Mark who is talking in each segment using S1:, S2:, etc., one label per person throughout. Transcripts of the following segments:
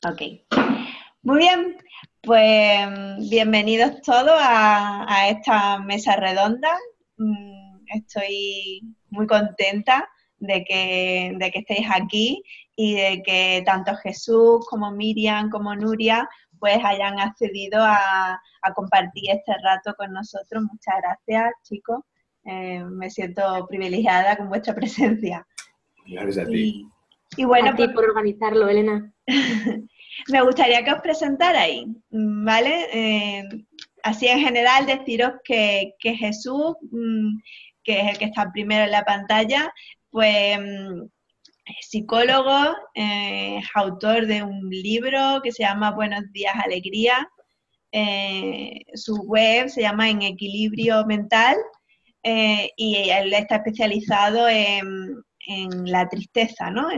S1: Ok. Muy bien, pues bienvenidos todos a esta mesa redonda. Estoy muy contenta de que estéis aquí y de que tanto Jesús como Miriam como Nuria pues hayan accedido a compartir este rato con nosotros. Muchas gracias, chicos. Me siento privilegiada con vuestra presencia.
S2: Gracias a ti.
S1: Y bueno,
S3: a ti por organizarlo, Elena.
S1: Me gustaría que os presentarais, ¿vale? Así en general deciros que Jesús, que es el que está primero en la pantalla, pues es psicólogo, es autor de un libro que se llama Buenos días, alegría. Su web se llama En Equilibrio Mental y él está especializado en la tristeza, ¿no?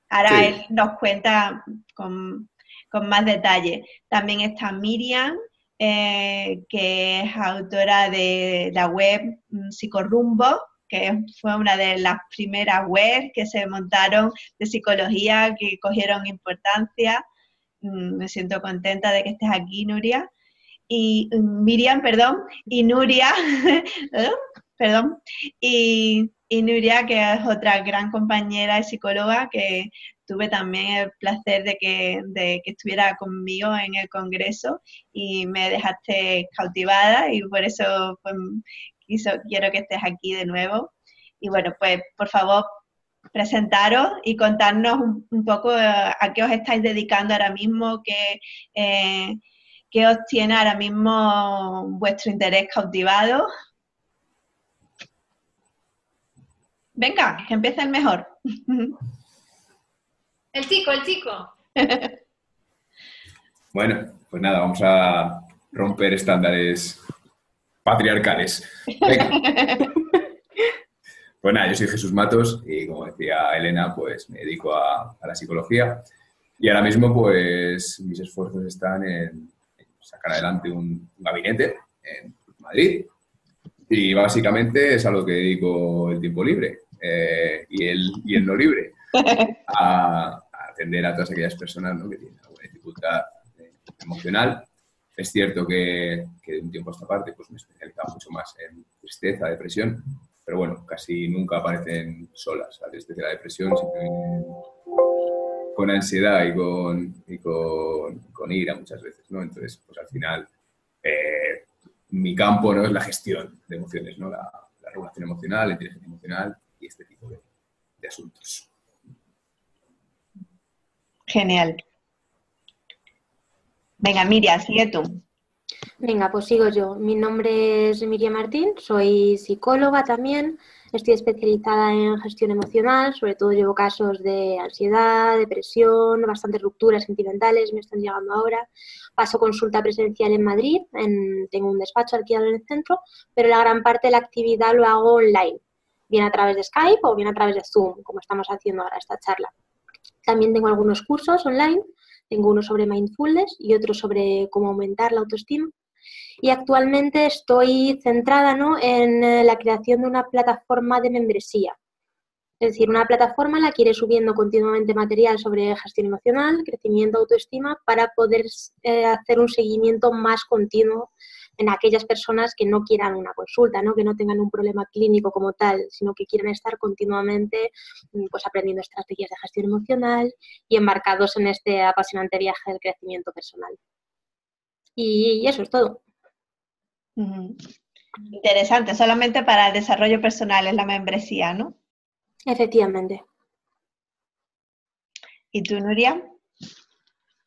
S1: Ahora
S2: Sí.
S1: él nos cuenta con más detalle. También está Miriam, que es autora de la web Psicorrumbo, que fue una de las primeras webs que se montaron de psicología, que cogieron importancia. Me siento contenta de que estés aquí, Nuria. Y Miriam, perdón, y Nuria, perdón, y Nuria, que es otra gran compañera y psicóloga que tuve también el placer de que estuviera conmigo en el congreso y me dejaste cautivada y por eso pues, quiero que estés aquí de nuevo. Y bueno, pues por favor, presentaros y contarnos un poco a qué os estáis dedicando ahora mismo, qué os tiene ahora mismo vuestro interés cautivado. Venga, que empiece el mejor.
S4: El chico.
S2: Bueno, pues nada, vamos a romper estándares patriarcales. Venga. Pues nada, yo soy Jesús Matos y como decía Elena, pues me dedico a la psicología y ahora mismo pues mis esfuerzos están en sacar adelante un gabinete en Madrid y básicamente es a lo que dedico el tiempo libre y el no libre, a atender a todas aquellas personas, ¿no?, que tienen alguna dificultad emocional. Es cierto que de un tiempo a esta parte pues me he especializado mucho más en tristeza, depresión, pero bueno, casi nunca aparecen solas. La tristeza y la depresión siempre vienen con ansiedad y con ira muchas veces, ¿no? Entonces, pues al final, mi campo no es la gestión de emociones, ¿no? La regulación emocional, la inteligencia emocional y este tipo de asuntos.
S1: Genial. Venga, Miriam, sigue tú.
S3: Venga, pues sigo yo. Mi nombre es Miriam Martín, soy psicóloga también, estoy especializada en gestión emocional, sobre todo llevo casos de ansiedad, depresión, bastantes rupturas sentimentales, me están llegando ahora. Paso consulta presencial en Madrid, tengo un despacho alquilado en el centro, pero la gran parte de la actividad lo hago online, bien a través de Skype o bien a través de Zoom, como estamos haciendo ahora esta charla. También tengo algunos cursos online. Tengo uno sobre mindfulness y otro sobre cómo aumentar la autoestima. Y actualmente estoy centrada, ¿no?, en la creación de una plataforma de membresía. Es decir, una plataforma en la que iré subiendo continuamente material sobre gestión emocional, crecimiento, autoestima, para poder hacer un seguimiento más continuo en aquellas personas que no quieran una consulta, ¿no?, que no tengan un problema clínico como tal, sino que quieran estar continuamente pues, aprendiendo estrategias de gestión emocional y embarcados en este apasionante viaje del crecimiento personal. Y eso es todo.
S1: Interesante, solamente para el desarrollo personal es la membresía, ¿no?
S3: Efectivamente.
S1: ¿Y tú, Nuria?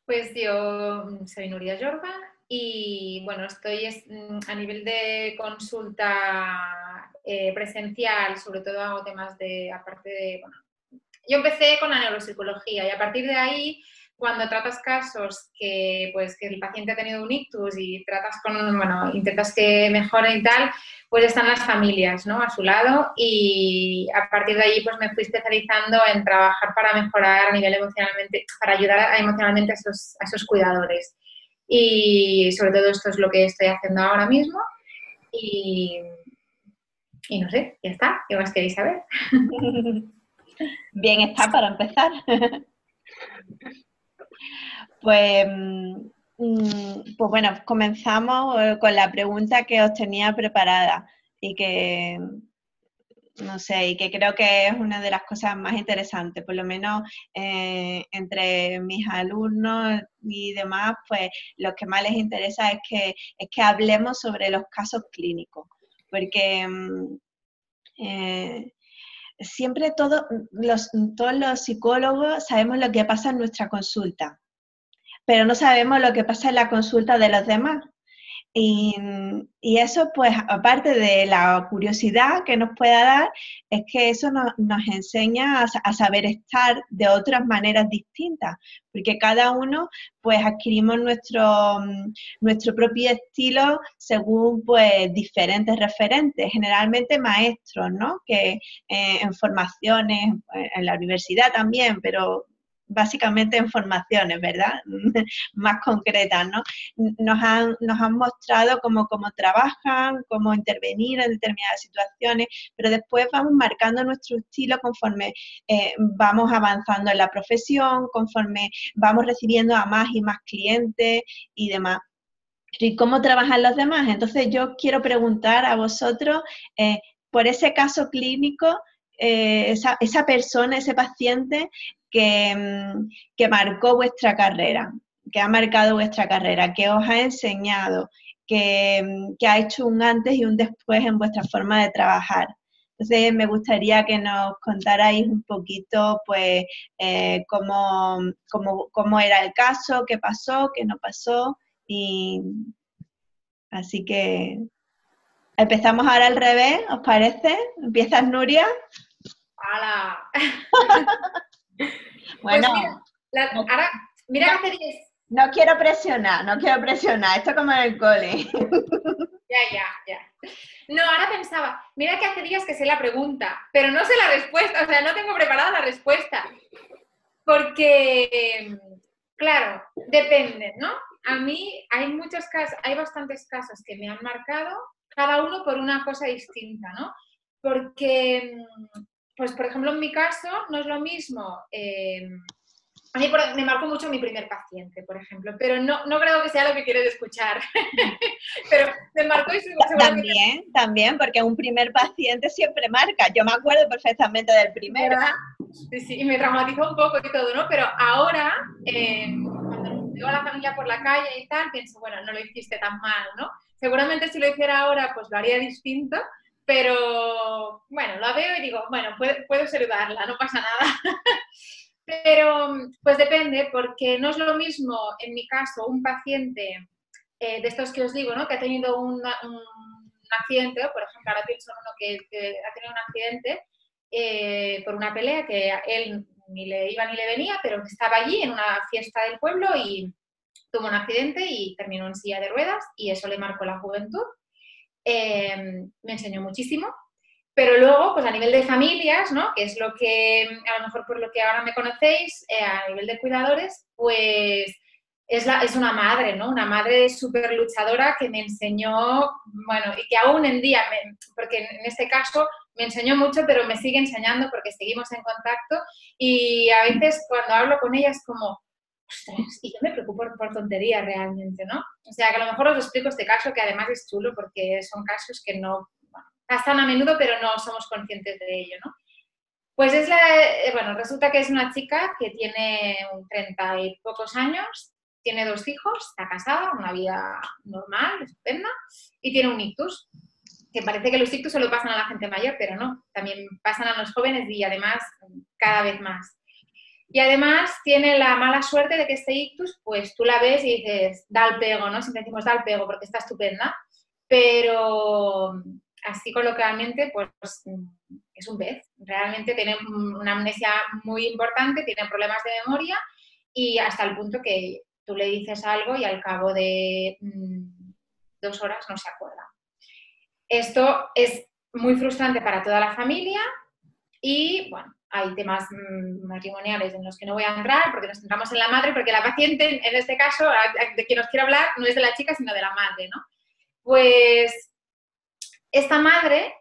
S4: Pues yo soy Nuria Jorba y bueno, estoy a nivel de consulta presencial, sobre todo hago temas aparte de, bueno, yo empecé con la neuropsicología y a partir de ahí, cuando tratas casos que el paciente ha tenido un ictus y intentas que mejoren y tal, pues están las familias, ¿no?, a su lado y a partir de ahí pues me fui especializando en trabajar para mejorar a nivel emocionalmente, para ayudar emocionalmente a esos cuidadores. Y sobre todo esto es lo que estoy haciendo ahora mismo y no sé, ya está, ¿qué más queréis saber?
S1: Bien está para empezar. Pues, pues bueno, comenzamos con la pregunta que os tenía preparada y que, no sé, y que creo que es una de las cosas más interesantes, por lo menos entre mis alumnos y demás, pues lo que más les interesa es que hablemos sobre los casos clínicos, porque siempre todos los psicólogos sabemos lo que pasa en nuestra consulta, pero no sabemos lo que pasa en la consulta de los demás. Y eso, pues, aparte de la curiosidad que nos pueda dar, es que eso nos enseña a saber estar de otras maneras distintas, porque cada uno, pues, adquirimos nuestro propio estilo según, pues, diferentes referentes, generalmente maestros, ¿no? Que en formaciones, en la universidad también, pero básicamente en formaciones, ¿verdad? Más concretas, ¿no? Nos han mostrado cómo trabajan, cómo intervenir en determinadas situaciones, pero después vamos marcando nuestro estilo conforme vamos avanzando en la profesión, conforme vamos recibiendo a más y más clientes y demás. ¿Y cómo trabajan los demás? Entonces yo quiero preguntar a vosotros, por ese caso clínico, esa persona, ese paciente que marcó vuestra carrera, que ha marcado vuestra carrera, que os ha enseñado, que ha hecho un antes y un después en vuestra forma de trabajar. Entonces, me gustaría que nos contarais un poquito, pues, cómo era el caso, qué pasó, qué no pasó, y así que empezamos ahora al revés, ¿os parece? ¿Empiezas, Nuria?
S4: ¡Hala!
S1: Bueno,
S4: pues mira, ahora, mira que hace 10.
S1: No quiero presionar, esto como en el cole.
S4: Ya. No, ahora pensaba, mira que hace días que sé la pregunta, pero no sé la respuesta, o sea, no tengo preparada la respuesta. Porque, claro, depende, ¿no? A mí hay bastantes casos que me han marcado, cada uno por una cosa distinta, ¿no? Porque, pues por ejemplo, en mi caso no es lo mismo. A mí me marcó mucho mi primer paciente, por ejemplo, pero no creo que sea lo que quieres escuchar. Pero me marcó y seguramente...
S1: También, porque un primer paciente siempre marca. Yo me acuerdo perfectamente del primero.
S4: ¿Verdad? Sí, y me traumatizó un poco y todo, ¿no? Pero ahora, cuando veo a la familia por la calle y tal, pienso, bueno, no lo hiciste tan mal, ¿no? Seguramente si lo hiciera ahora, pues lo haría distinto, pero bueno, lo veo y digo, bueno, puedo saludarla, no pasa nada. Pero pues depende, porque no es lo mismo, en mi caso, un paciente de estos que os digo, ¿no? Que ha tenido un accidente, por ejemplo, ahora pienso en uno que ha tenido un accidente por una pelea que a él ni le iba ni le venía, pero que estaba allí en una fiesta del pueblo y tuvo un accidente y terminó en silla de ruedas y eso le marcó la juventud. Me enseñó muchísimo. Pero luego, pues a nivel de familias, ¿no? Que es lo que, a lo mejor por lo que ahora me conocéis, a nivel de cuidadores, pues es una madre, ¿no? Una madre súper luchadora que me enseñó, bueno, y que aún en día, porque en este caso me enseñó mucho, pero me sigue enseñando porque seguimos en contacto y a veces cuando hablo con ella es como, ostras, y yo me preocupo por tonterías realmente, ¿no? O sea, que a lo mejor os explico este caso, que además es chulo porque son casos que no... pasan a menudo, pero no somos conscientes de ello, ¿no? Pues bueno, resulta que es una chica que tiene 30 y pocos años, tiene 2 hijos, está casada, una vida normal, estupenda, y tiene un ictus, que parece que los ictus solo pasan a la gente mayor, pero no, también pasan a los jóvenes y además cada vez más. Y además tiene la mala suerte de que este ictus, pues tú la ves y dices, da el pego, ¿no? Siempre decimos da el pego porque está estupenda, pero así coloquialmente, pues es un pez. Realmente tiene una amnesia muy importante, tiene problemas de memoria y hasta el punto que tú le dices algo y al cabo de 2 horas no se acuerda. Esto es muy frustrante para toda la familia y, bueno, hay temas matrimoniales en los que no voy a entrar porque nos centramos en la madre, porque la paciente, en este caso, de quien os quiero hablar, no es de la chica, sino de la madre, ¿no? Pues esta madre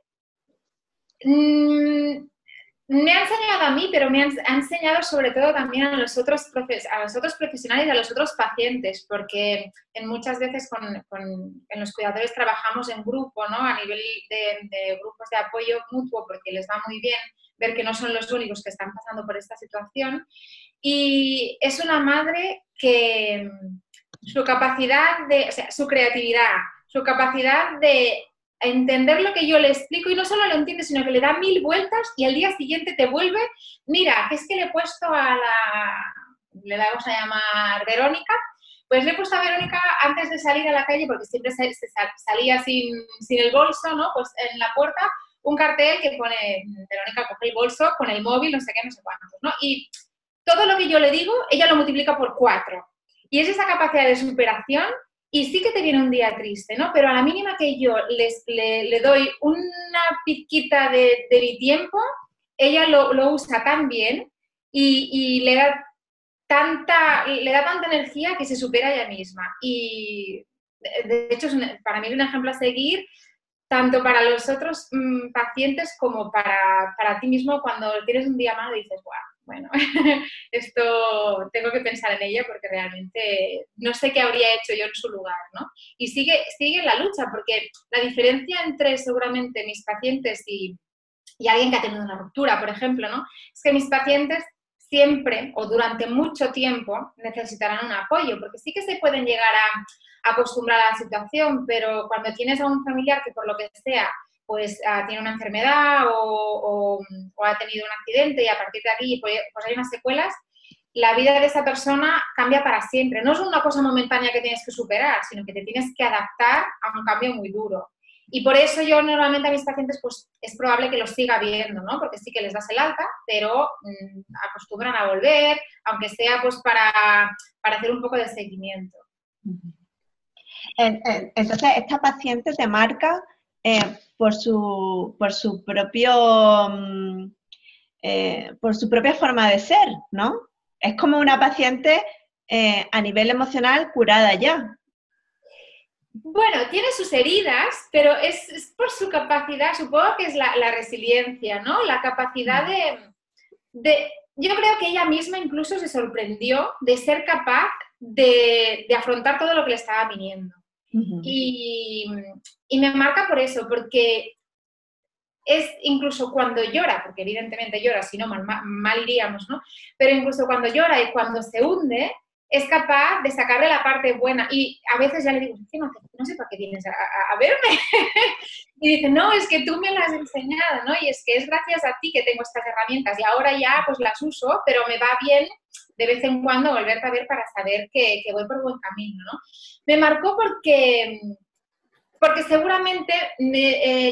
S4: Me ha enseñado a mí, pero ha enseñado sobre todo también a los otros profesionales y a los otros pacientes, porque muchas veces en los cuidadores trabajamos en grupo, ¿no? A nivel de grupos de apoyo mutuo, porque les va muy bien ver que no son los únicos que están pasando por esta situación. Y es una madre que su capacidad o sea, su creatividad, su capacidad de entender lo que yo le explico, y no solo lo entiende, sino que le da 1000 vueltas y al día siguiente te vuelve, mira, que es que le he puesto le vamos a llamar Verónica, pues le he puesto a Verónica antes de salir a la calle, porque siempre salía sin el bolso, ¿no? Pues en la puerta un cartel que pone, Verónica coge el bolso con el móvil, no sé qué, no sé cuántos, ¿no? Y todo lo que yo le digo, ella lo multiplica por 4. Y es esa capacidad de superación. Y sí que te viene un día triste, ¿no? Pero a la mínima que yo le doy una pizquita de mi tiempo, ella lo usa tan bien y le da tanta energía que se supera ella misma. Y de hecho, para mí es un ejemplo a seguir, tanto para los otros pacientes como para ti mismo, cuando tienes un día malo y dices, wow, bueno, esto tengo que pensar en ella porque realmente no sé qué habría hecho yo en su lugar, ¿no? Y sigue en la lucha, porque la diferencia entre seguramente mis pacientes y alguien que ha tenido una ruptura, por ejemplo, ¿no? Es que mis pacientes siempre o durante mucho tiempo necesitarán un apoyo, porque sí que se pueden llegar a acostumbrar a la situación, pero cuando tienes a un familiar que por lo que sea pues tiene una enfermedad o ha tenido un accidente y a partir de aquí pues hay unas secuelas, la vida de esa persona cambia para siempre. No es una cosa momentánea que tienes que superar, sino que te tienes que adaptar a un cambio muy duro. Y por eso yo normalmente a mis pacientes pues es probable que los siga viendo, ¿no? Porque sí que les das el alta, pero acostumbran a volver, aunque sea pues para hacer un poco de seguimiento.
S1: Entonces, esta paciente te marca por su propia forma de ser, ¿no? Es como una paciente a nivel emocional curada ya.
S4: Bueno, tiene sus heridas, pero es por su capacidad, supongo que es la resiliencia, ¿no? La capacidad yo creo que ella misma incluso se sorprendió de ser capaz de afrontar todo lo que le estaba viniendo. Uh-huh. Y me marca por eso, porque es incluso cuando llora, porque evidentemente llora, si no mal iríamos, ¿no? Pero incluso cuando llora y cuando se hunde, es capaz de sacarle la parte buena. Y a veces ya le digo, no sé para qué vienes a verme. Y dice, no, es que tú me las has enseñado, ¿no? Y es que es gracias a ti que tengo estas herramientas y ahora ya pues las uso, pero me va bien de vez en cuando volverte a ver para saber que voy por buen camino, ¿no? Me marcó porque seguramente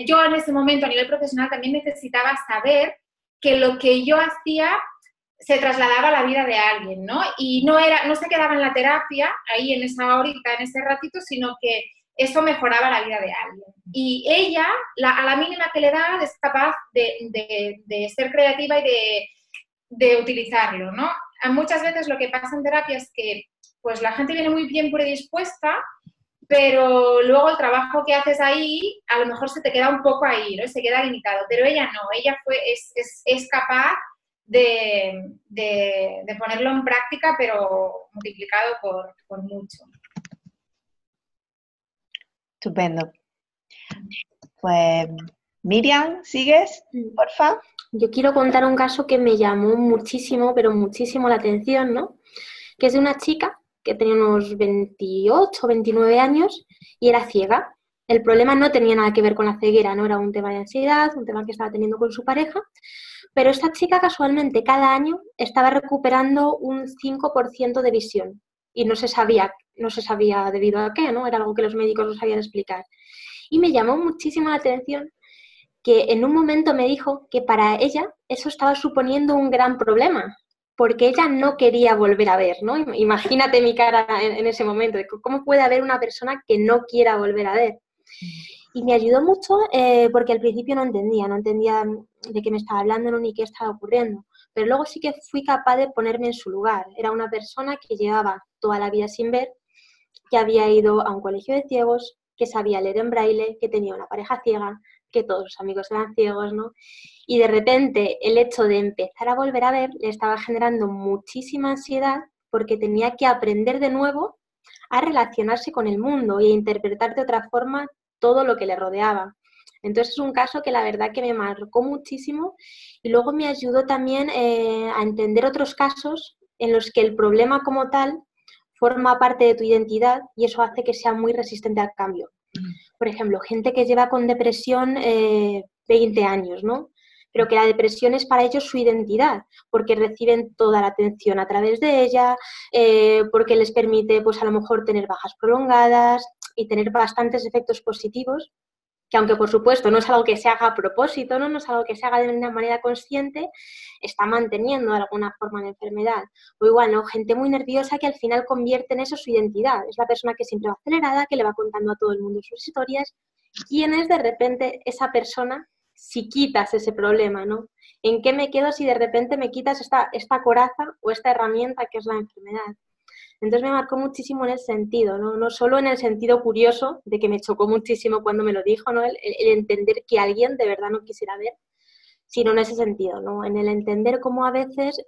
S4: yo en ese momento a nivel profesional también necesitaba saber que lo que yo hacía se trasladaba a la vida de alguien, ¿no? Y no se quedaba en la terapia, ahí en esa horita, en ese ratito, sino que eso mejoraba la vida de alguien. Y ella, a la mínima que le da, es capaz de ser creativa y de utilizarlo, ¿no? Muchas veces lo que pasa en terapia es que pues la gente viene muy bien predispuesta, pero luego el trabajo que haces ahí a lo mejor se te queda un poco ahí, ¿no? Se queda limitado, pero ella no, ella es capaz de ponerlo en práctica, pero multiplicado por mucho.
S1: Estupendo. Pues, Miriam, ¿sigues, porfa?
S3: Yo quiero contar un caso que me llamó muchísimo, pero muchísimo la atención, ¿no? Que es de una chica que tenía unos 28, 29 años y era ciega. El problema no tenía nada que ver con la ceguera, no era un tema de ansiedad, un tema que estaba teniendo con su pareja, pero esta chica casualmente cada año estaba recuperando un 5% de visión y no se sabía debido a qué, ¿no? Era algo que los médicos no sabían explicar. Y me llamó muchísimo la atención que en un momento me dijo que para ella eso estaba suponiendo un gran problema, porque ella no quería volver a ver, ¿no? Imagínate mi cara en ese momento, de cómo puede haber una persona que no quiera volver a ver. Y me ayudó mucho porque al principio no entendía de qué me estaba hablando ni qué estaba ocurriendo, pero luego sí que fui capaz de ponerme en su lugar. Era una persona que llevaba toda la vida sin ver, que había ido a un colegio de ciegos, que sabía leer en braille, que tenía una pareja ciega, que todos sus amigos eran ciegos, ¿no? Y de repente el hecho de empezar a volver a ver le estaba generando muchísima ansiedad porque tenía que aprender de nuevo a relacionarse con el mundo y a interpretar de otra forma todo lo que le rodeaba. Entonces es un caso que la verdad que me marcó muchísimo y luego me ayudó también a entender otros casos en los que el problema como tal forma parte de tu identidad y eso hace que sea muy resistente al cambio. Por ejemplo, gente que lleva con depresión 20 años, ¿no? Pero que la depresión es para ellos su identidad, porque reciben toda la atención a través de ella, porque les permite, pues a lo mejor, tener bajas prolongadas y tener bastantes efectos positivos, que aunque por supuesto no es algo que se haga a propósito, no es algo que se haga de una manera consciente, está manteniendo de alguna forma la enfermedad. O igual, ¿no? Gente muy nerviosa que al final convierte en eso su identidad. Es la persona que siempre va acelerada, que le va contando a todo el mundo sus historias. ¿Quién es de repente esa persona si quitas ese problema, ¿no? ¿En qué me quedo si de repente me quitas esta coraza o esta herramienta que es la enfermedad? Entonces me marcó muchísimo en el sentido, ¿no? No solo en el sentido curioso, de que me chocó muchísimo cuando me lo dijo, ¿no? El entender que alguien de verdad no quisiera ver, sino en ese sentido, ¿no? En el entender cómo a veces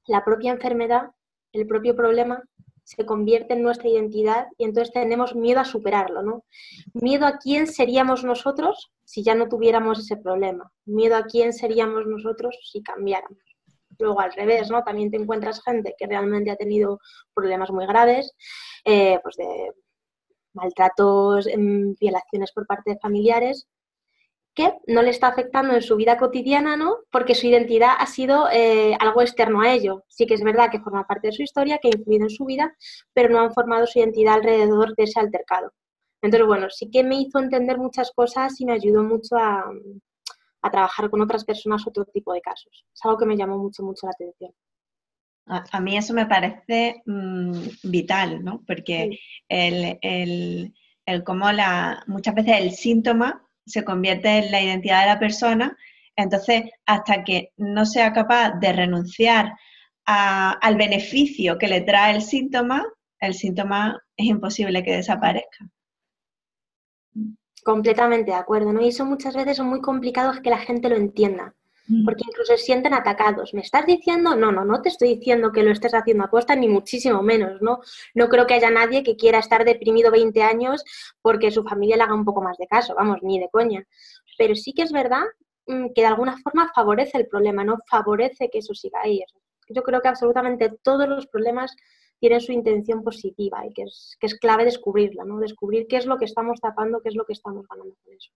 S3: la propia enfermedad, el propio problema, se convierte en nuestra identidad y entonces tenemos miedo a superarlo, ¿no? Miedo a quién seríamos nosotros si ya no tuviéramos ese problema. Miedo a quién seríamos nosotros si cambiáramos. Luego al revés, ¿no? También te encuentras gente que realmente ha tenido problemas muy graves, pues de maltratos, violaciones por parte de familiares, que no le está afectando en su vida cotidiana, ¿no? Porque su identidad ha sido algo externo a ello. Sí que es verdad que forma parte de su historia, que ha influido en su vida, pero no han formado su identidad alrededor de ese altercado. Entonces, bueno, sí que me hizo entender muchas cosas y me ayudó mucho a trabajar con otras personas otro tipo de casos. Es algo que me llamó mucho la atención.
S1: A mí eso me parece vital, ¿no? Porque
S3: Sí.
S1: el cómo muchas veces el síntoma se convierte en la identidad de la persona, entonces hasta que no sea capaz de renunciar al beneficio que le trae el síntoma es imposible que desaparezca.
S3: Completamente de acuerdo, ¿no? Y eso muchas veces son muy complicados que la gente lo entienda, porque incluso se sienten atacados. ¿Me estás diciendo? No te estoy diciendo que lo estés haciendo a posta, ni muchísimo menos, ¿no? No creo que haya nadie que quiera estar deprimido 20 años porque su familia le haga un poco más de caso, vamos, ni de coña. Pero sí que es verdad que de alguna forma favorece el problema, ¿no? Favorece que eso siga ahí. Yo creo que absolutamente todos los problemas tienen su intención positiva y que es clave descubrirla, ¿no? Descubrir qué es lo que estamos tapando, qué es lo que estamos ganando con eso.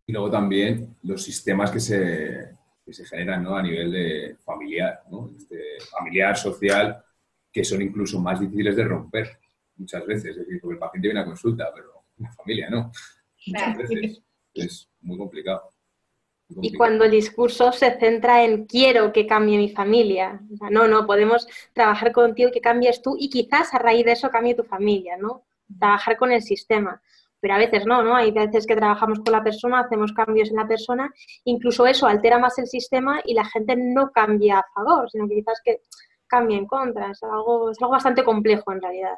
S2: Y luego también los sistemas que se generan, ¿no? A nivel de familiar, ¿no? Familiar, social, que son incluso más difíciles de romper muchas veces. Es decir, porque el paciente viene a consulta, pero la familia no. Muchas veces es muy complicado.
S3: Y cuando el discurso se centra en quiero que cambie mi familia. O sea, no, podemos trabajar contigo que cambies tú y quizás a raíz de eso cambie tu familia, ¿no? Trabajar con el sistema. Pero a veces no. Hay veces que trabajamos con la persona, hacemos cambios en la persona, incluso eso altera más el sistema y la gente no cambia a favor, sino que quizás que cambia en contra. Es algo bastante complejo en realidad.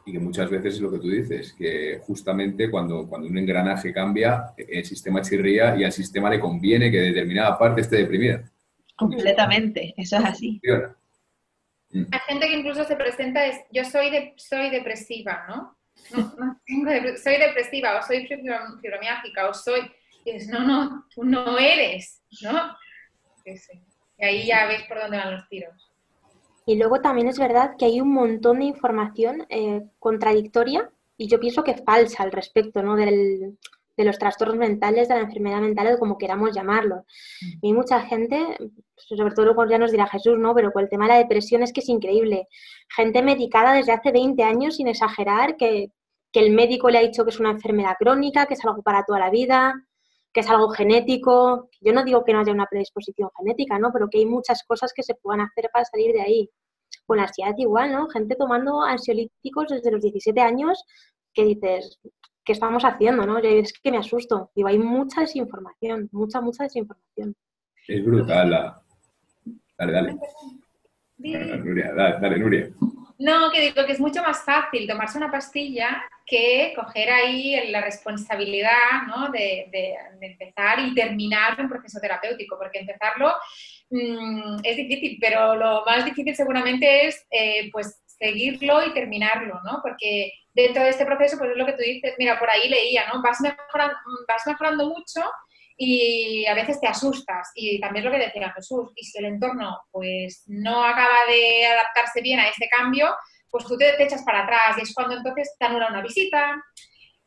S2: Y que muchas veces es lo que tú dices, que justamente cuando un engranaje cambia, el sistema chirría y al sistema le conviene que determinada parte esté deprimida.
S1: Completamente, eso es así.
S4: Hay gente que incluso se presenta yo soy depresiva, ¿no? Soy depresiva o soy fibromialgica o soy... Y dices, no, tú no eres, ¿no? Sí. Y ahí ya ves por dónde van los tiros.
S3: Y luego también es verdad que hay un montón de información contradictoria y yo pienso que falsa al respecto, ¿no? De los trastornos mentales, de la enfermedad mental o como queramos llamarlo. Y hay mucha gente, sobre todo luego ya nos dirá Jesús, ¿no? Pero con el tema de la depresión es que es increíble. Gente medicada desde hace 20 años, sin exagerar, que el médico le ha dicho que es una enfermedad crónica, que es algo para toda la vida, que es algo genético. Yo no digo que no haya una predisposición genética, ¿no? Pero que hay muchas cosas que se puedan hacer para salir de ahí. Con la ansiedad igual, ¿no? Gente tomando ansiolíticos desde los 17 años que dices, ¿qué estamos haciendo, no? Yo es que me asusto. Digo, hay mucha desinformación, mucha desinformación.
S2: Es brutal. Dale. Nuria, dale, Nuria.
S4: No, que digo que es mucho más fácil tomarse una pastilla que coger ahí la responsabilidad, ¿no? de empezar y terminar un proceso terapéutico, porque empezarlo es difícil, pero lo más difícil seguramente es pues seguirlo y terminarlo, ¿no? Porque dentro de este proceso, pues es lo que tú dices, mira, por ahí leía, ¿no? Vas mejorando mucho y a veces te asustas. Y también lo que decía Jesús, y si el entorno pues no acaba de adaptarse bien a este cambio, pues tú te echas para atrás y es cuando entonces te anula una visita.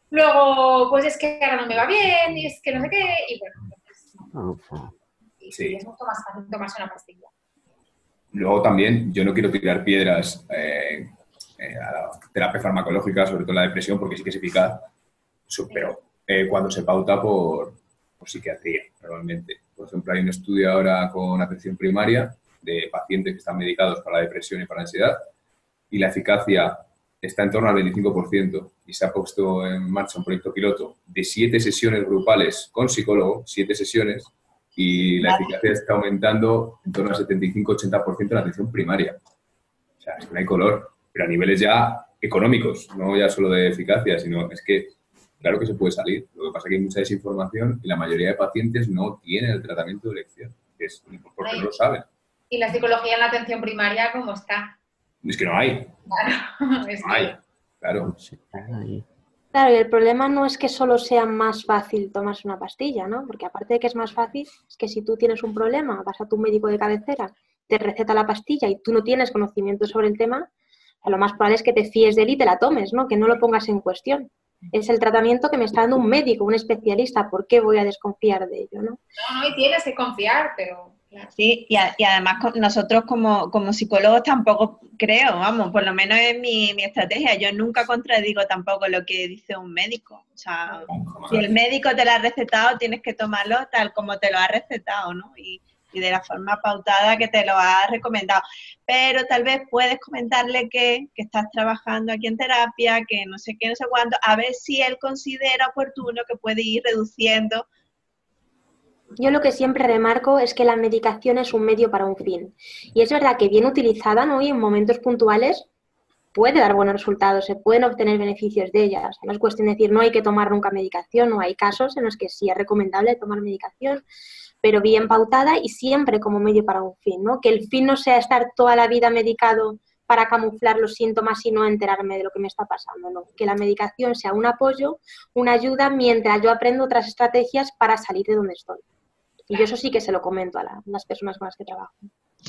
S4: Luego, pues es que ahora no me va bien y es que no sé qué. Y bueno, pues, sí, es mucho más fácil tomarse una pastilla.
S2: Luego también, yo no quiero tirar piedras a la terapia farmacológica, sobre todo la depresión, porque sí que es eficaz, pero cuando se pauta por psiquiatría, normalmente. Por ejemplo, hay un estudio ahora con atención primaria de pacientes que están medicados para la depresión y para la ansiedad, y la eficacia está en torno al 25%, y se ha puesto en marcha un proyecto piloto de 7 sesiones grupales con psicólogo, 7 sesiones, y la eficacia está aumentando en torno al 75-80% en la atención primaria. O sea, es que no hay color, pero a niveles ya económicos, no ya solo de eficacia, sino es que claro que se puede salir. Lo que pasa es que hay mucha desinformación y la mayoría de pacientes no tienen el tratamiento de elección, que es porque no lo saben.
S4: ¿Y la psicología en la atención primaria cómo está?
S2: Es que no hay.
S4: Claro, es
S2: no hay. Claro.
S3: Claro, y el problema no es que solo sea más fácil tomarse una pastilla, ¿no? Porque aparte de que es más fácil, es que si tú tienes un problema, vas a tu médico de cabecera, te receta la pastilla y tú no tienes conocimiento sobre el tema, lo más probable es que te fíes de él y te la tomes, ¿no? Que no lo pongas en cuestión. Es el tratamiento que me está dando un médico, un especialista, ¿por qué voy a desconfiar de ello, no?
S4: No, y tienes que confiar, pero...
S1: Sí, y además nosotros como psicólogos tampoco creo, vamos, por lo menos es mi estrategia, yo nunca contradigo tampoco lo que dice un médico. O sea, si el médico te lo ha recetado, tienes que tomarlo tal como te lo ha recetado, ¿no? Y de la forma pautada que te lo ha recomendado. Pero tal vez puedes comentarle que estás trabajando aquí en terapia, que no sé qué, no sé cuánto, a ver si él considera oportuno que puede ir reduciendo.
S3: Yo lo que siempre remarco es que la medicación es un medio para un fin. Y es verdad que bien utilizada, ¿no? Y en momentos puntuales puede dar buenos resultados, se pueden obtener beneficios de ella. O sea, no es cuestión de decir no hay que tomar nunca medicación, no hay casos en los que sí es recomendable tomar medicación, pero bien pautada y siempre como medio para un fin, ¿no? Que el fin no sea estar toda la vida medicado para camuflar los síntomas y no enterarme de lo que me está pasando, ¿no? Que la medicación sea un apoyo, una ayuda mientras yo aprendo otras estrategias para salir de donde estoy. Y yo eso sí que se lo comento a las personas con las que trabajo.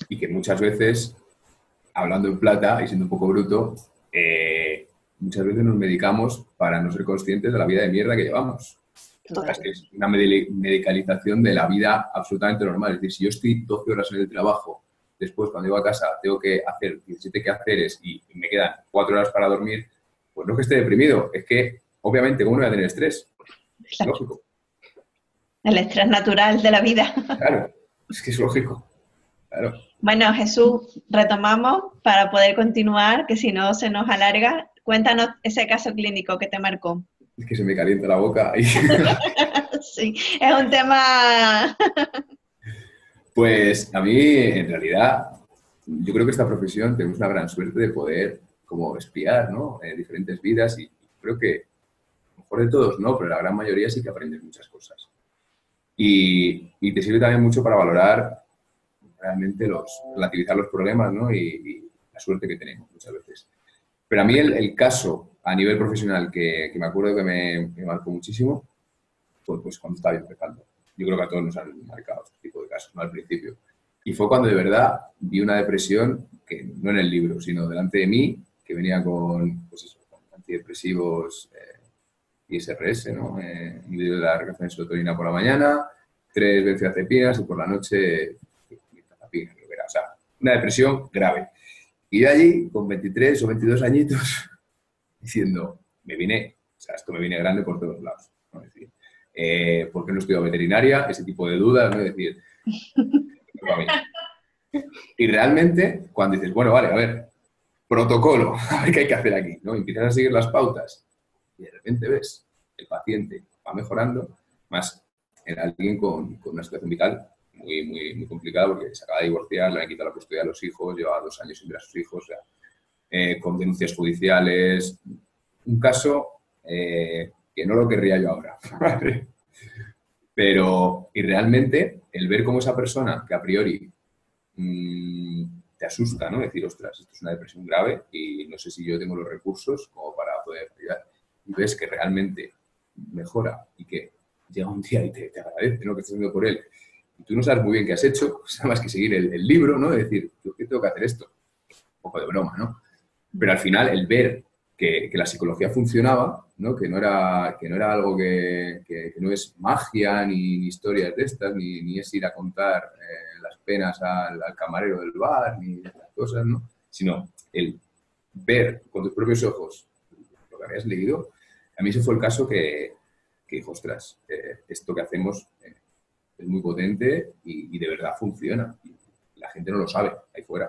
S2: Y que muchas veces, hablando en plata y siendo un poco bruto, muchas veces nos medicamos para no ser conscientes de la vida de mierda que llevamos. O sea, es que es una medicalización de la vida absolutamente normal. Es decir, si yo estoy 12 horas en el trabajo, después cuando llego a casa tengo que hacer 17 quehaceres y me quedan 4 horas para dormir, pues no es que esté deprimido, es que obviamente ¿cómo no voy a tener estrés? Es lógico.
S1: El estrés natural de la vida.
S2: Claro, es que es lógico. Claro.
S1: Bueno, Jesús, retomamos para poder continuar, que si no se nos alarga. Cuéntanos ese caso clínico que te marcó.
S2: Es que se me calienta la boca. Y...
S1: sí, es un tema...
S2: Pues a mí, en realidad, yo creo que esta profesión tenemos una gran suerte de poder como espiar, ¿no? Diferentes vidas y creo que, a lo mejor de todos no, pero la gran mayoría sí que aprendes muchas cosas. Y te sirve también mucho para valorar realmente relativizar los problemas, ¿no? Y la suerte que tenemos muchas veces. Pero a mí el caso a nivel profesional que me acuerdo que me marcó muchísimo fue pues cuando estaba yo empezando. Yo creo que a todos nos han marcado este tipo de casos, ¿no? Al principio. Y fue cuando de verdad vi una depresión que no en el libro, sino delante de mí, que venía con, pues eso, con antidepresivos, ISRS, ¿no? Inhibido de la reacción de serotonina por la mañana, 3 benzodiazepinas y por la noche mirtazapina, creo que era. O sea, una depresión grave. Y de allí, con 23 o 22 añitos, diciendo, esto me viene grande por todos lados, ¿no? Es decir, ¿por qué no estudio veterinaria? Ese tipo de dudas, ¿no? Es decir, y realmente, cuando dices, bueno, vale, a ver, protocolo, a ver qué hay que hacer aquí, ¿no? Empiezas a seguir las pautas y de repente ves el paciente va mejorando, más en alguien con una situación vital muy complicada porque se acaba de divorciar, le han quitado la custodia a los hijos, lleva 2 años sin ver a sus hijos, o sea, con denuncias judiciales. Un caso que no lo querría yo ahora. Pero, y realmente, el ver cómo esa persona, que a priori te asusta, ¿no? Decir, ostras, esto es una depresión grave y no sé si yo tengo los recursos como para poder ayudar. Y ves que realmente mejora y que llega un día y te agradece lo que estás haciendo por él. Y tú no sabes muy bien qué has hecho, nada más que seguir el libro, ¿no? De decir, ¿yo qué tengo que hacer esto? Un poco de broma, ¿no? Pero al final, el ver que la psicología funcionaba, ¿no? Que no era algo que no es magia, ni historias de estas, ni es ir a contar las penas al camarero del bar, ni estas cosas, ¿no? Sino el ver con tus propios ojos lo que habías leído. A mí ese fue el caso que dijo, ostras, esto que hacemos es muy potente y de verdad funciona. Y la gente no lo sabe ahí fuera.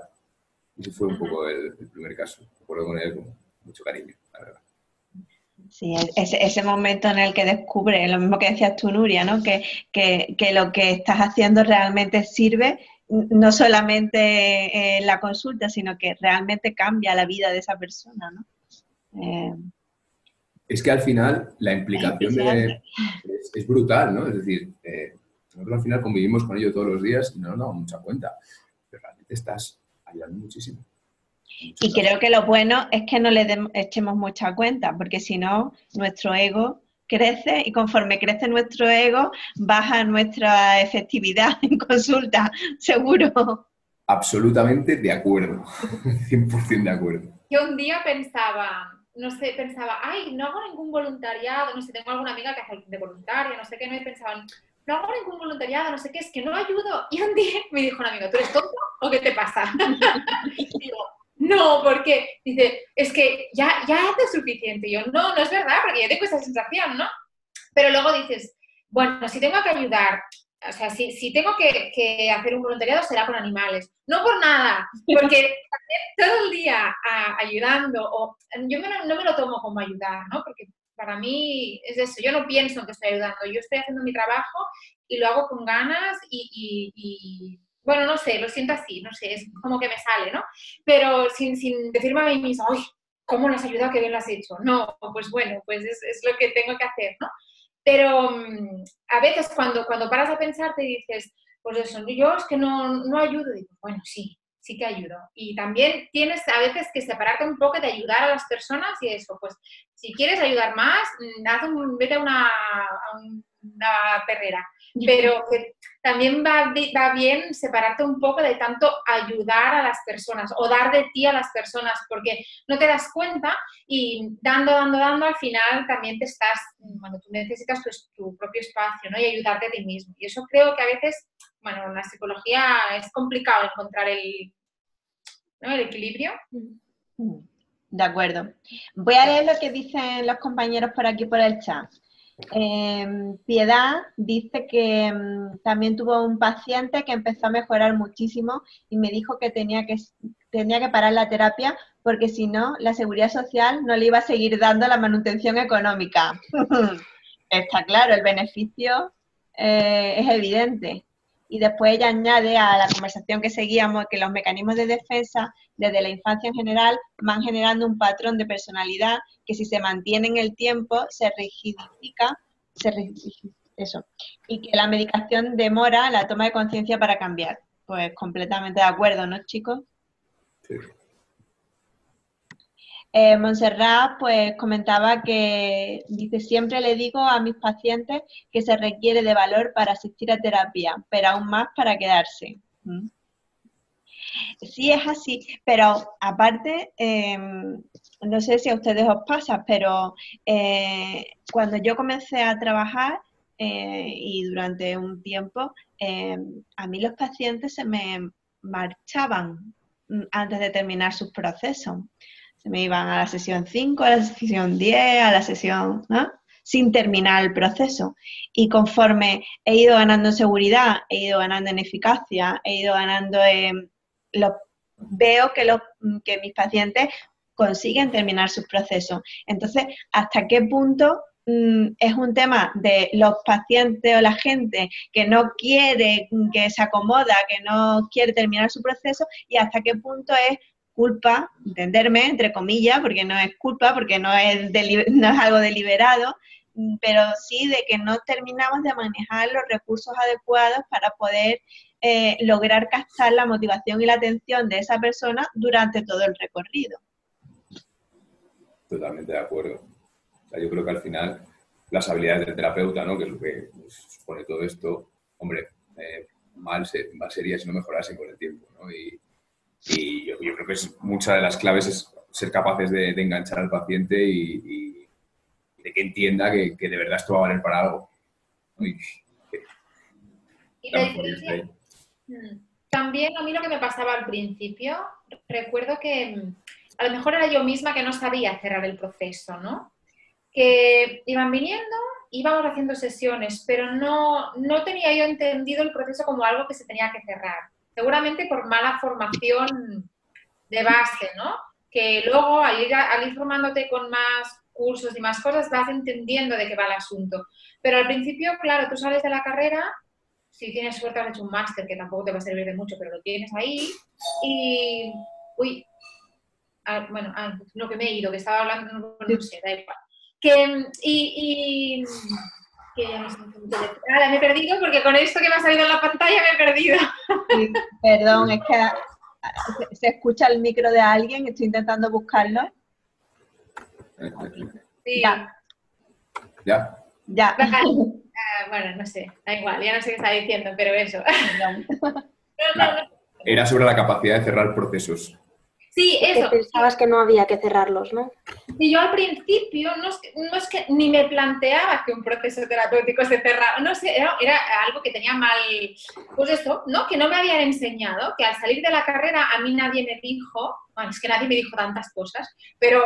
S2: Ese fue un poco el primer caso. Me acuerdo con él con mucho cariño, la verdad.
S1: Sí, ese momento en el que descubres, lo mismo que decías tú, Nuria, ¿no? Que lo que estás haciendo realmente sirve, no solamente en la consulta, sino que realmente cambia la vida de esa persona, ¿no?
S2: Es que al final la implicación es brutal, ¿no? Es decir, nosotros al final convivimos con ello todos los días y no nos damos mucha cuenta, pero realmente estás ayudando muchísimo.
S1: Y creo que lo bueno es que no le echemos mucha cuenta, porque si no, nuestro ego crece y conforme crece nuestro ego, baja nuestra efectividad en consulta, seguro.
S2: Absolutamente de acuerdo, 100% de acuerdo.
S4: Yo un día pensaba, ay, no hago ningún voluntariado, no sé, tengo alguna amiga que hace de voluntaria, no sé qué, no, y pensaba, no hago ningún voluntariado, no sé qué, es que no ayudo. Y un día me dijo un amigo, ¿tú eres tonto o qué te pasa? Y digo, no, porque dice, es que ya haces suficiente. Y yo, no es verdad, porque yo tengo esa sensación, ¿no? Pero luego dices, bueno, si tengo que ayudar, o sea, si tengo que hacer un voluntariado será con animales. No por nada, porque todo el día ayudando, yo no me lo tomo como ayudar, ¿no? Porque para mí es eso, yo no pienso en que estoy ayudando, yo estoy haciendo mi trabajo y lo hago con ganas y bueno, no sé, lo siento así, no sé, es como que me sale, ¿no? Pero sin decirme a mí misma, ¡ay, cómo lo has ayudado, qué bien lo has hecho! No, pues bueno, pues es lo que tengo que hacer, ¿no? Pero a veces cuando paras a pensar te dices, pues eso, yo es que no ayudo. Y digo, bueno, sí que ayudo. Y también tienes a veces que separarte un poco de ayudar a las personas y eso, pues si quieres ayudar más, vete a una perrera. Pero que también va bien separarte un poco de tanto ayudar a las personas o dar de ti a las personas, porque no te das cuenta y dando, al final también bueno, tú necesitas tu propio espacio, ¿no? Y ayudarte a ti mismo. Y eso creo que a veces, bueno, en la psicología es complicado encontrar el equilibrio.
S1: De acuerdo. Voy a leer lo que dicen los compañeros por aquí por el chat. Piedad dice que también tuvo un paciente que empezó a mejorar muchísimo y me dijo que tenía que parar la terapia porque si no, la seguridad social no le iba a seguir dando la manutención económica. Está claro, el beneficio es evidente. Y después ella añade a la conversación que seguíamos que los mecanismos de defensa desde la infancia en general van generando un patrón de personalidad que si se mantiene en el tiempo se rigidifica, eso, y que la medicación demora la toma de conciencia para cambiar. Pues completamente de acuerdo, ¿no, chicos?
S2: Sí.
S1: Montserrat pues comentaba que, dice, siempre le digo a mis pacientes que se requiere de valor para asistir a terapia, pero aún más para quedarse. Sí, es así, pero aparte, no sé si a ustedes os pasa, pero cuando yo comencé a trabajar y durante un tiempo, a mí los pacientes se me marchaban antes de terminar sus procesos. Se me iban a la sesión 5, a la sesión 10, a la sesión, ¿no? Sin terminar el proceso. Y conforme he ido ganando en seguridad, he ido ganando en eficacia, he ido ganando en... veo que mis pacientes consiguen terminar sus procesos. Entonces, ¿hasta qué punto es un tema de los pacientes o la gente que no quiere, que se acomoda, que no quiere terminar su proceso, y hasta qué punto es culpa, entenderme, entre comillas, porque no es culpa, porque no es algo deliberado, pero sí de que no terminamos de manejar los recursos adecuados para poder lograr captar la motivación y la atención de esa persona durante todo el recorrido.
S2: Totalmente de acuerdo. O sea, yo creo que al final las habilidades del terapeuta, ¿no? Que es lo que supone todo esto, hombre, mal sería si no mejorase con el tiempo, ¿no? Y yo creo que muchas de las claves es ser capaces de enganchar al paciente y de que entienda que de verdad esto va a valer para algo, ¿no?
S4: Y también a mí lo que me pasaba al principio, recuerdo que a lo mejor era yo misma que no sabía cerrar el proceso, ¿no? Que iban viniendo, íbamos haciendo sesiones, pero no tenía yo entendido el proceso como algo que se tenía que cerrar. Seguramente por mala formación de base, ¿no? Que luego al ir formándote con más cursos y más cosas vas entendiendo de qué va el asunto. Pero al principio, claro, tú sales de la carrera, si tienes suerte has hecho un máster, que tampoco te va a servir de mucho, pero lo tienes ahí, y... Uy, bueno, lo que me he ido, que estaba hablando, no sé, da igual. Me he perdido porque con esto que me ha salido en la pantalla me he perdido.
S1: Sí, perdón, es que se escucha el micro de alguien, estoy intentando buscarlo.
S2: Sí.
S1: Ya.
S4: Bueno, no sé, da igual, ya no sé qué está diciendo, pero eso.
S2: Era sobre la capacidad de cerrar procesos.
S4: Sí, eso.
S3: Pensabas que no había que cerrarlos, ¿no?
S4: Y yo al principio no es que ni me planteaba que un proceso terapéutico se cerrara, no sé, era algo que tenía mal, pues eso, ¿no? Que no me habían enseñado, que al salir de la carrera a mí nadie me dijo, bueno, es que nadie me dijo tantas cosas, pero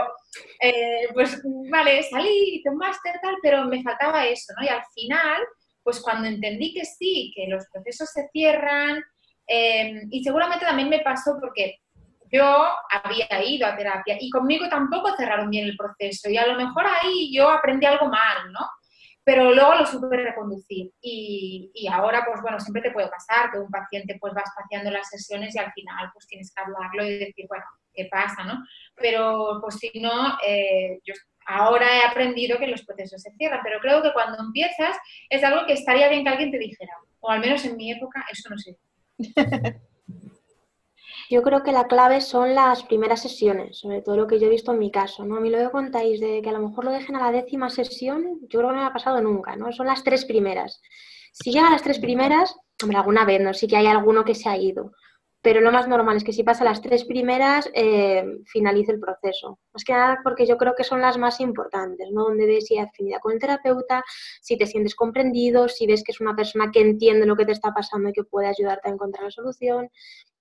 S4: pues vale, salí, hice un máster tal, pero me faltaba eso, ¿no? Y al final, pues cuando entendí que sí, que los procesos se cierran, y seguramente también me pasó porque yo había ido a terapia y conmigo tampoco cerraron bien el proceso y a lo mejor ahí yo aprendí algo mal, ¿no? Pero luego lo supe reconducir y ahora, pues bueno, siempre te puede pasar que un paciente pues va espaciando las sesiones y al final pues tienes que hablarlo y decir, bueno, ¿qué pasa, no? Pero pues si no, yo ahora he aprendido que los procesos se cierran, pero creo que cuando empiezas es algo que estaría bien que alguien te dijera, o al menos en mi época eso no sé.
S3: Yo creo que la clave son las primeras sesiones, sobre todo lo que yo he visto en mi caso, ¿no? A mí lo que contáis de que a lo mejor lo dejen a la 10ª sesión, yo creo que no me ha pasado nunca, ¿no? Son las 3 primeras. Si llega a las 3 primeras, hombre, alguna vez, ¿no? Sí que hay alguno que se ha ido, pero lo más normal es que si pasa las 3 primeras, finalice el proceso. Más que nada porque yo creo que son las más importantes, ¿no? Donde ves si hay afinidad con el terapeuta, si te sientes comprendido, si ves que es una persona que entiende lo que te está pasando y que puede ayudarte a encontrar la solución.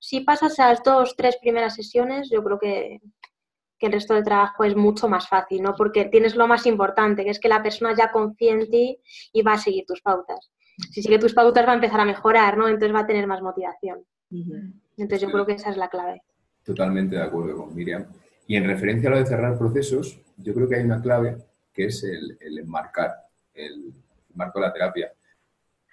S3: Si pasas las 2, 3 primeras sesiones, yo creo que el resto del trabajo es mucho más fácil, ¿no? Porque tienes lo más importante, que es que la persona ya confía en ti y va a seguir tus pautas. Si sigue tus pautas va a empezar a mejorar, ¿no? Entonces va a tener más motivación. Entonces yo creo que esa es la clave.
S2: Totalmente de acuerdo con Miriam. Y en referencia a lo de cerrar procesos, yo creo que hay una clave que es el enmarcar, el marco de la terapia.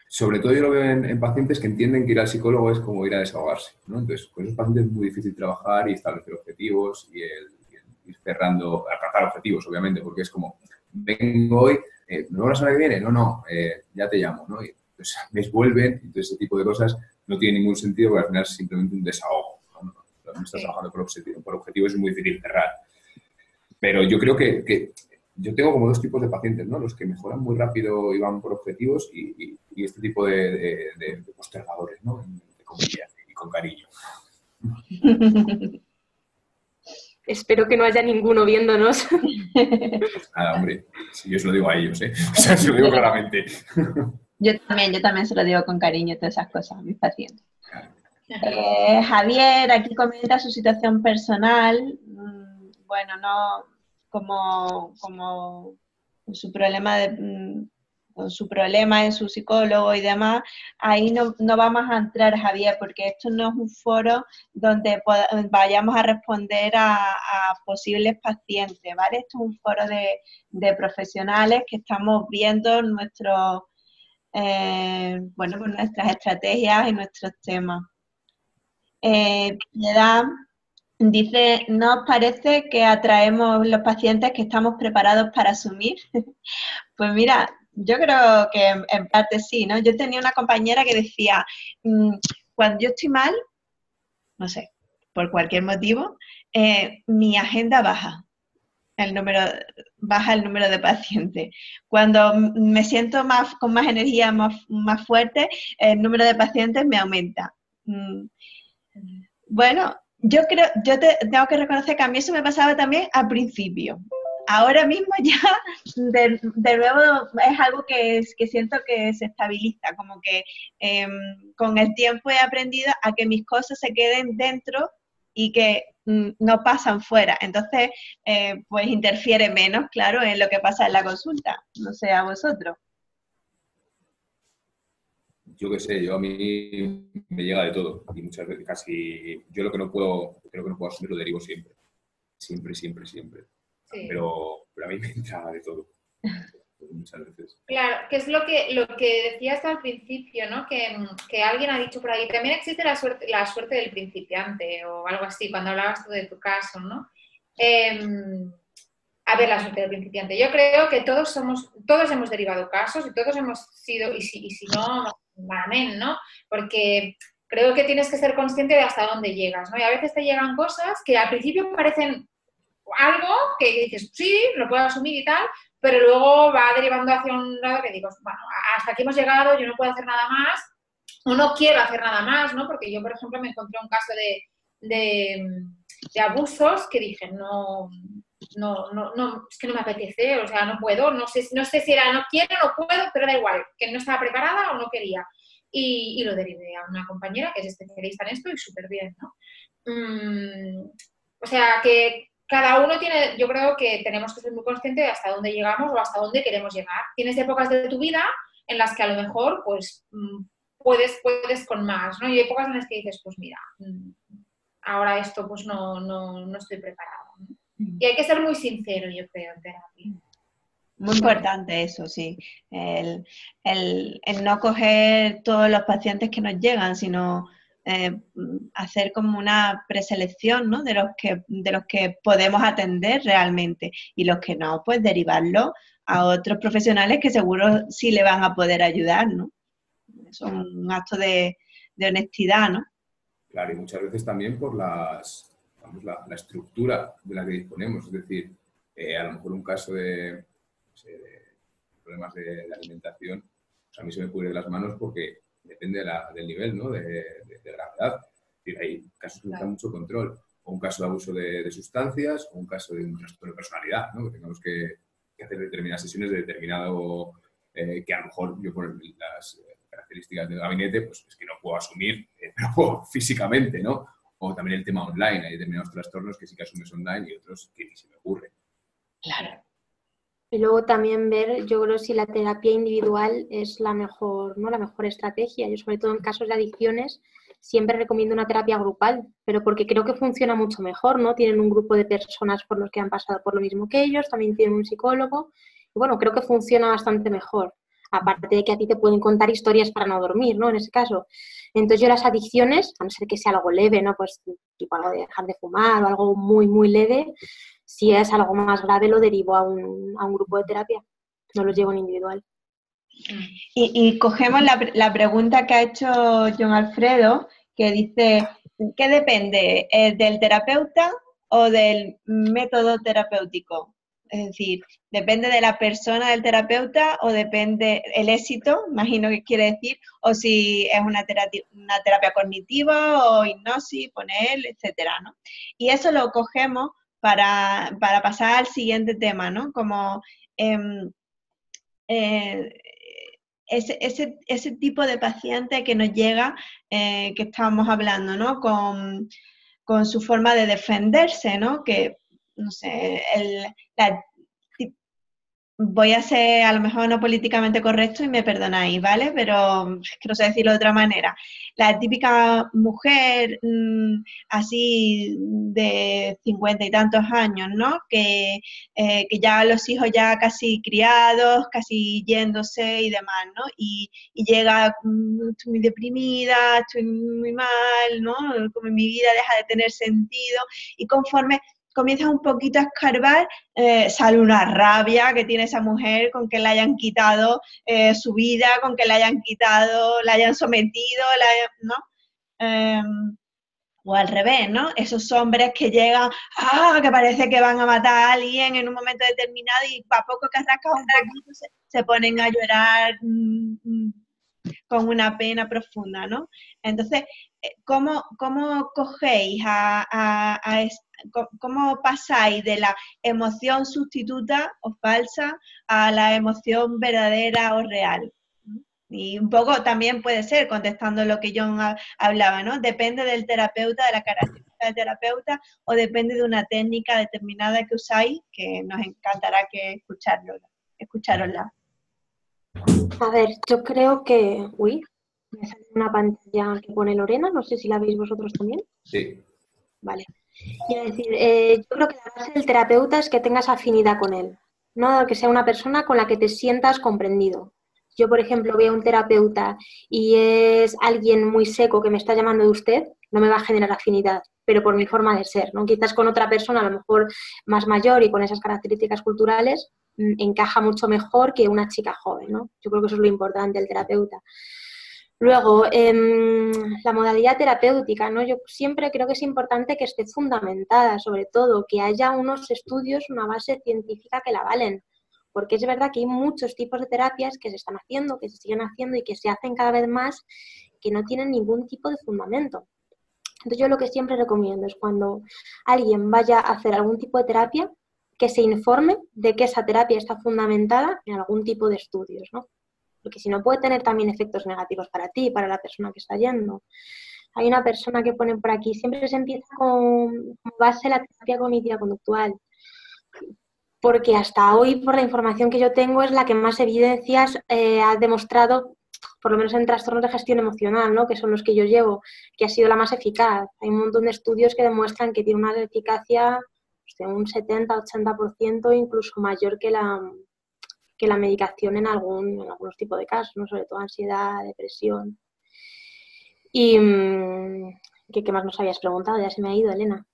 S2: Sobre todo yo lo veo en pacientes que entienden que ir al psicólogo es como ir a desahogarse, ¿no? Entonces, con esos pacientes es muy difícil trabajar y establecer objetivos y el ir cerrando, alcanzar objetivos, obviamente, porque es como, vengo hoy, ¿nos vemos la semana que viene? No, ya te llamo, ¿no? Y entonces, me vuelven, entonces ese tipo de cosas no tiene ningún sentido porque al final es simplemente un desahogo, ¿no? No estás trabajando por objetivos, es muy difícil cerrar. Pero yo creo que yo tengo como 2 tipos de pacientes, ¿no? Los que mejoran muy rápido y van por objetivos y este tipo de postergadores, ¿no? De comillas y con cariño.
S3: Espero que no haya ninguno viéndonos.
S2: Pues nada, hombre, si yo se lo digo a ellos, ¿eh? O sea, se lo digo claramente.
S1: Yo también se lo digo con cariño todas esas cosas a mis pacientes. Javier aquí comenta su situación personal, bueno, no como su problema con su problema en su psicólogo y demás, ahí no vamos a entrar, Javier, porque esto no es un foro donde vayamos a responder a posibles pacientes, ¿vale? Esto es un foro de profesionales que estamos viendo pues nuestras estrategias y nuestros temas. Piedad dice, ¿no os parece que atraemos los pacientes que estamos preparados para asumir? Pues mira, yo creo que en parte sí, ¿no? Yo tenía una compañera que decía, cuando yo estoy mal, no sé, por cualquier motivo, mi agenda baja el número de pacientes. Cuando me siento con más energía, más fuerte, el número de pacientes me aumenta. Bueno, yo tengo que reconocer que a mí eso me pasaba también al principio. Ahora mismo ya de nuevo es algo que siento que se estabiliza, como que con el tiempo he aprendido a que mis cosas se queden dentro y que no pasan fuera. Entonces, pues interfiere menos, claro, en lo que pasa en la consulta. No sé, a vosotros.
S2: Yo qué sé, yo a mí me llega de todo y muchas veces casi yo lo que no puedo, creo que no puedo asumir lo derivo siempre. Siempre. Sí. Pero a mí me entra de todo. Muchas veces.
S4: Claro, que es lo que decías al principio, ¿no? Que alguien ha dicho por ahí, también existe la suerte del principiante o algo así, cuando hablabas tú de tu caso, ¿no? A ver, la suerte del principiante. Yo creo que todos hemos derivado casos y todos hemos sido, y si no, amén, ¿no? Porque creo que tienes que ser consciente de hasta dónde llegas, ¿no? Y a veces te llegan cosas que al principio parecen algo que dices, sí, lo puedo asumir y tal, pero luego va derivando hacia un lado que digo, bueno, hasta aquí hemos llegado, yo no puedo hacer nada más, o no quiero hacer nada más, ¿no? Porque yo, por ejemplo, me encontré un caso de abusos que dije, no, es que no me apetece, o sea, no puedo, no sé si era no quiero, no puedo, pero da igual, que no estaba preparada o no quería. Y lo derivé a una compañera que es especialista en esto y súper bien, ¿no? O sea, que cada uno tiene, yo creo que tenemos que ser muy conscientes de hasta dónde llegamos o hasta dónde queremos llegar. Tienes épocas de tu vida en las que a lo mejor, pues, puedes con más, ¿no? Y hay épocas en las que dices, pues mira, ahora esto, pues no estoy preparado, ¿no? Y hay que ser muy sincero, yo creo, en terapia.
S1: Muy importante eso, sí. El no coger todos los pacientes que nos llegan, sino hacer como una preselección, ¿no? de los que podemos atender realmente y los que no, pues derivarlo a otros profesionales que seguro sí le van a poder ayudar, ¿no? Es un acto de honestidad, ¿no?
S2: Claro, y muchas veces también por la estructura de la que disponemos, es decir, a lo mejor un caso de problemas de alimentación, pues a mí se me pudre las manos porque depende del nivel, ¿no? de gravedad. Es decir, hay casos que necesitan mucho control, o un caso de abuso de sustancias, o un caso de un trastorno de personalidad, ¿no? Que tengamos que hacer determinadas sesiones de determinado, que a lo mejor yo por las características del gabinete, pues es que no puedo asumir físicamente, ¿no? O también el tema online, hay determinados trastornos que sí que asumes online y otros que ni se me ocurre.
S1: Claro.
S3: Y luego también ver, yo creo, si la terapia individual es la mejor, ¿no? La mejor estrategia. Yo, sobre todo en casos de adicciones, siempre recomiendo una terapia grupal, pero porque creo que funciona mucho mejor, ¿no? Tienen un grupo de personas por los que han pasado por lo mismo que ellos, también tienen un psicólogo. Y bueno, creo que funciona bastante mejor. Aparte de que a ti te pueden contar historias para no dormir, ¿no? En ese caso. Entonces yo las adicciones, a no ser que sea algo leve, ¿no? Pues tipo algo de dejar de fumar o algo muy, muy leve, si es algo más grave lo derivo a un grupo de terapia, no los llevo en individual.
S1: Y cogemos la pregunta que ha hecho John Alfredo, que dice, ¿qué depende? ¿Del terapeuta o del método terapéutico? Es decir, ¿depende de la persona del terapeuta o depende el éxito, imagino que quiere decir, o si es una terapia cognitiva o hipnosis, poner, etcétera, ¿no? Y eso lo cogemos para pasar al siguiente tema, ¿no? Como ese tipo de paciente que nos llega, que estábamos hablando, ¿no? Con su forma de defenderse, ¿no? Que, no sé, voy a ser a lo mejor no políticamente correcto y me perdonáis, ¿vale? Pero es que no sé decirlo de otra manera. La típica mujer así de 50 y tantos años, ¿no? Que ya los hijos ya casi criados, casi yéndose y demás, ¿no? Y llega, estoy muy deprimida, estoy muy mal, ¿no? Como mi vida deja de tener sentido y conforme comienzas un poquito a escarbar, sale una rabia que tiene esa mujer con que le hayan quitado su vida, con que le hayan quitado, la hayan sometido, ¿no? Eh, o al revés, ¿no? Esos hombres que llegan, que parece que van a matar a alguien en un momento determinado y a poco que rascas un poquito se ponen a llorar con una pena profunda, ¿no? Entonces, ¿cómo cogéis cómo pasáis de la emoción sustituta o falsa a la emoción verdadera o real? Y un poco también puede ser, contestando lo que John hablaba, ¿no? Depende del terapeuta, de la característica del terapeuta, o depende de una técnica determinada que usáis, que nos encantará que escucharosla.
S3: A ver, yo creo que... Uy, me sale una pantalla que pone Lorena, no sé si la veis vosotros también.
S2: Sí.
S3: Vale. Quiero decir, yo creo que la base del terapeuta es que tengas afinidad con él, no que sea una persona con la que te sientas comprendido. Yo, por ejemplo, veo a un terapeuta y es alguien muy seco que me está llamando de usted, no me va a generar afinidad, pero por mi forma de ser, ¿no? Quizás con otra persona, a lo mejor más mayor y con esas características culturales, encaja mucho mejor que una chica joven, ¿no? Yo creo que eso es lo importante del terapeuta. Luego, la modalidad terapéutica, ¿no? Yo siempre creo que es importante que esté fundamentada, sobre todo, que haya unos estudios, una base científica que la valen, porque es verdad que hay muchos tipos de terapias que se están haciendo, que se siguen haciendo y que se hacen cada vez más, que no tienen ningún tipo de fundamento. Entonces yo lo que siempre recomiendo es cuando alguien vaya a hacer algún tipo de terapia, que se informe de que esa terapia está fundamentada en algún tipo de estudios, ¿no? Porque si no puede tener también efectos negativos para ti, para la persona que está yendo. Hay una persona que pone por aquí, siempre se empieza con base la terapia cognitiva conductual, porque hasta hoy, por la información que yo tengo, es la que más evidencias ha demostrado, por lo menos en trastornos de gestión emocional, ¿no? Que son los que yo llevo, que ha sido la más eficaz. Hay un montón de estudios que demuestran que tiene una eficacia de un 70-80%, incluso mayor que la medicación en algunos tipos de casos, ¿no? Sobre todo ansiedad, depresión. Y ¿qué más nos habías preguntado? Ya se me ha ido, Elena.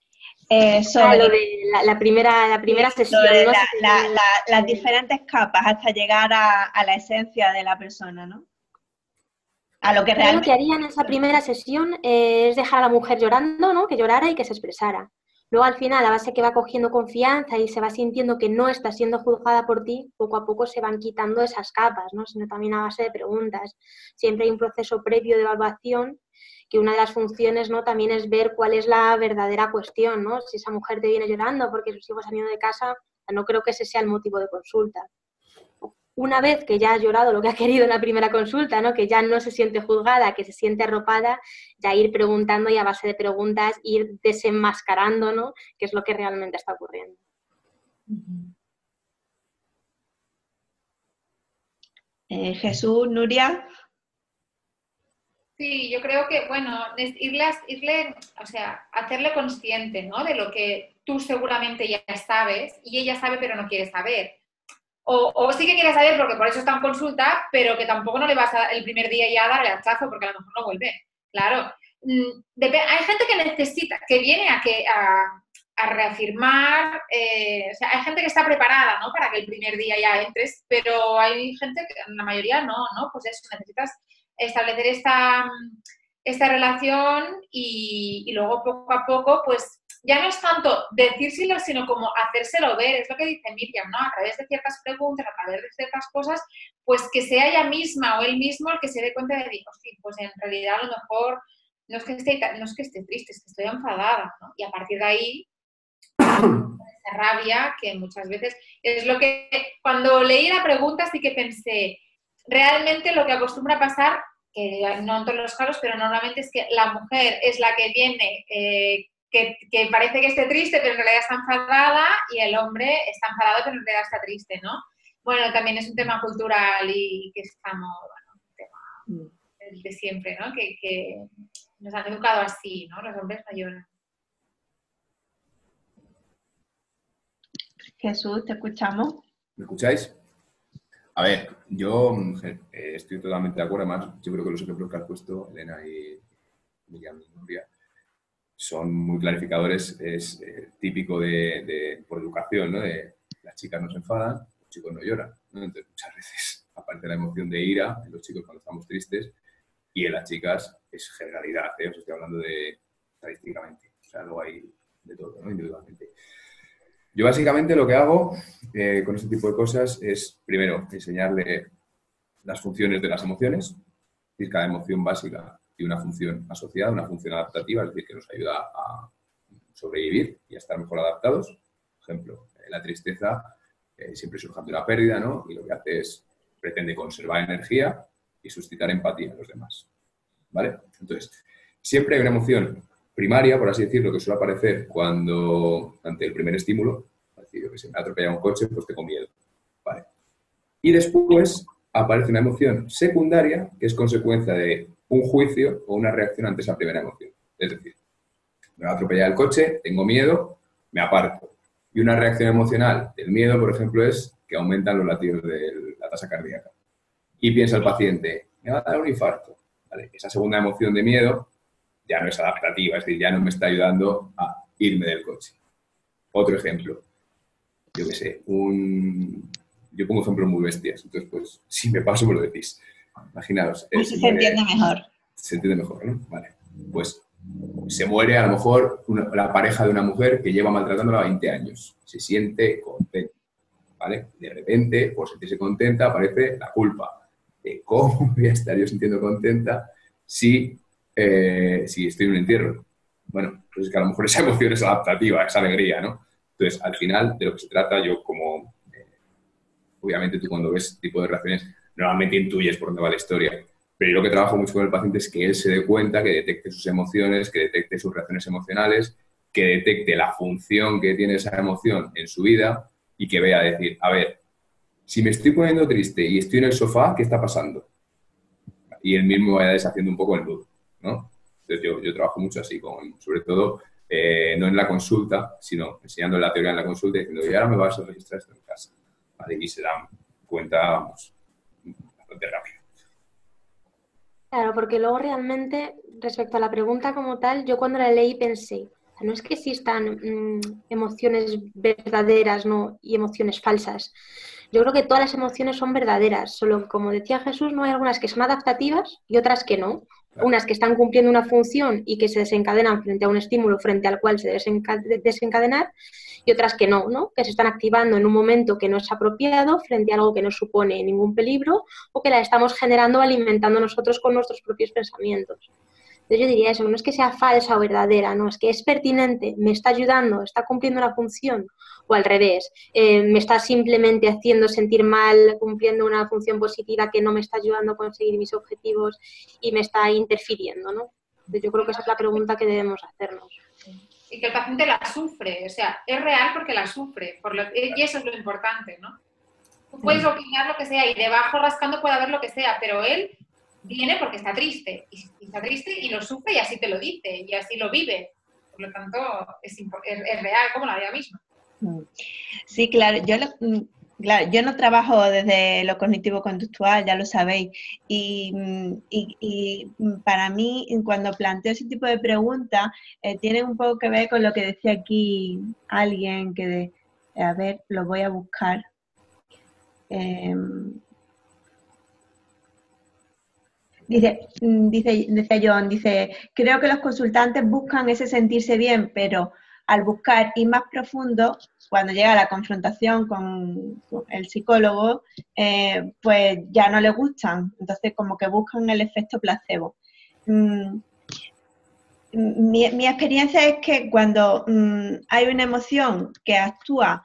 S1: Sobre
S3: lo de la primera sesión.
S1: de
S3: ¿no?
S1: las diferentes capas hasta llegar a la esencia de la persona, ¿no? A lo que realmente...
S3: Yo lo que haría en esa primera sesión es dejar a la mujer llorando, ¿no? Que llorara y que se expresara. Luego, al final, a base que va cogiendo confianza y se va sintiendo que no está siendo juzgada por ti, poco a poco se van quitando esas capas, ¿no? Sino también a base de preguntas. Siempre hay un proceso previo de evaluación, que una de las funciones, ¿no? También es ver cuál es la verdadera cuestión, ¿no? Si esa mujer te viene llorando porque sus hijos han ido de casa, no creo que ese sea el motivo de consulta. Una vez que ya ha llorado lo que ha querido en la primera consulta, ¿no? Que ya no se siente juzgada, que se siente arropada, ya ir preguntando y a base de preguntas ir desenmascarando, ¿no? Qué es lo que realmente está ocurriendo.
S1: Jesús, Nuria.
S4: Sí, yo creo que, bueno, es irle, o sea, hacerle consciente, ¿no? De lo que tú seguramente ya sabes y ella sabe pero no quiere saber. O sí que quiere saber porque por eso está en consulta, pero que tampoco no le vas el primer día ya a darle hachazo porque a lo mejor no vuelve. Claro. Hay gente que necesita, que viene a reafirmar, o sea, hay gente que está preparada, ¿no? Para que el primer día ya entres, pero hay gente que, la mayoría no, ¿no? Pues eso, necesitas establecer esta relación y luego poco a poco, pues ya no es tanto decírselo, sino como hacérselo ver, es lo que dice Miriam, ¿no? A través de ciertas preguntas, a través de ciertas cosas, pues que sea ella misma o él mismo el que se dé cuenta de decir, sí, pues en realidad a lo mejor no es que esté triste, es que estoy enfadada, ¿no? Y a partir de ahí, esa rabia que muchas veces es lo que, cuando leí la pregunta sí que pensé, realmente lo que acostumbra a pasar, que no en todos los casos, pero normalmente es que la mujer es la que viene, que parece que esté triste, pero en realidad está enfadada, y el hombre está enfadado, pero en realidad está triste, ¿no? Bueno, también es un tema cultural y que estamos, bueno, un tema de siempre, ¿no? Que nos han educado así, ¿no? Los hombres no lloran.
S1: Jesús, te escuchamos.
S2: ¿Me escucháis? A ver, yo estoy totalmente de acuerdo. Además, yo creo que los ejemplos que has puesto, Elena y Miriam y Nuria, son muy clarificadores. Es típico por educación, ¿no? De las chicas no se enfadan, los chicos no lloran, ¿no? Entonces, muchas veces aparece la emoción de ira en los chicos cuando estamos tristes y en las chicas es generalidad, ¿eh? Os estoy hablando de estadísticamente. O sea, luego hay de todo, ¿no? Individualmente. Yo básicamente lo que hago con este tipo de cosas es, primero, enseñarle las funciones de las emociones. Es decir, cada emoción básica tiene una función asociada, una función adaptativa, es decir, que nos ayuda a sobrevivir y a estar mejor adaptados. Por ejemplo, la tristeza siempre surge de una pérdida, ¿no? Y lo que hace es, pretende conservar energía y suscitar empatía en los demás, ¿vale? Entonces, siempre hay una emoción primaria, por así decirlo, que suele aparecer cuando, ante el primer estímulo, es decir, yo que se me ha atropellado un coche, pues tengo miedo, ¿vale? Y después aparece una emoción secundaria que es consecuencia de un juicio o una reacción ante esa primera emoción. Es decir, me va a atropellar el coche, tengo miedo, me aparto. Y una reacción emocional del miedo, por ejemplo, es que aumentan los latidos de la tasa cardíaca. Y piensa el paciente, me va a dar un infarto, ¿vale? Esa segunda emoción de miedo ya no es adaptativa, es decir, ya no me está ayudando a irme del coche. Otro ejemplo, yo qué sé, yo pongo ejemplos muy bestias, entonces pues si me paso me lo decís. Imaginaos.
S1: Así se entiende mejor.
S2: Se entiende mejor, ¿no? Vale. Pues se muere a lo mejor la pareja de una mujer que lleva maltratándola 20 años. Se siente contenta, ¿vale? De repente, por sentirse contenta, aparece la culpa de cómo voy a estar yo sintiendo contenta si estoy en un entierro. Bueno, pues es que a lo mejor esa emoción es adaptativa, esa alegría, ¿no? Entonces, al final, de lo que se trata, yo como... obviamente tú cuando ves este tipo de reacciones, normalmente intuyes por dónde va la historia. Pero yo lo que trabajo mucho con el paciente es que él se dé cuenta, que detecte sus emociones, que detecte sus reacciones emocionales, que detecte la función que tiene esa emoción en su vida y que vea decir, a ver, si me estoy poniendo triste y estoy en el sofá, ¿qué está pasando? Y él mismo vaya deshaciendo un poco el nudo, ¿no? Entonces yo trabajo mucho así, sobre todo no en la consulta, sino enseñando la teoría en la consulta y diciendo, y ahora me vas a registrar esto en casa, ¿vale? Y se dan cuenta, vamos, bastante rápido.
S3: Claro, porque luego realmente, respecto a la pregunta como tal, yo cuando la leí pensé, no es que existan emociones verdaderas, ¿no? Y emociones falsas. Yo creo que todas las emociones son verdaderas, solo que, como decía Jesús, no hay algunas que son adaptativas y otras que no.
S2: Claro.
S3: Unas que están cumpliendo una función y que se desencadenan frente a un estímulo frente al cual se debe desencadenar, y otras que no, ¿no? Que se están activando en un momento que no es apropiado frente a algo que no supone ningún peligro o que la estamos generando o alimentando nosotros con nuestros propios pensamientos. Entonces yo diría eso, no es que sea falsa o verdadera, no, es que es pertinente, me está ayudando, está cumpliendo una función, o al revés, me está simplemente haciendo sentir mal, cumpliendo una función positiva que no me está ayudando a conseguir mis objetivos y me está interfiriendo, ¿no? Entonces yo creo que esa es la pregunta que debemos hacernos.
S4: Y que el paciente la sufre, o sea, es real porque la sufre, y eso es lo importante, ¿no? Tú puedes opinar lo que sea y debajo rascando puede haber lo que sea, pero él viene porque está triste, y está triste y lo sufre y así te lo dice, y así lo vive. Por lo tanto, es real como la vida misma.
S1: Sí, claro, yo no trabajo desde lo cognitivo-conductual, ya lo sabéis, y para mí, cuando planteo ese tipo de preguntas, tiene un poco que ver con lo que decía aquí alguien, a ver, lo voy a buscar. Dice John, creo que los consultantes buscan ese sentirse bien, pero al buscar ir más profundo, cuando llega la confrontación con el psicólogo, pues ya no les gustan. Entonces, como que buscan el efecto placebo. Mi experiencia es que cuando hay una emoción que actúa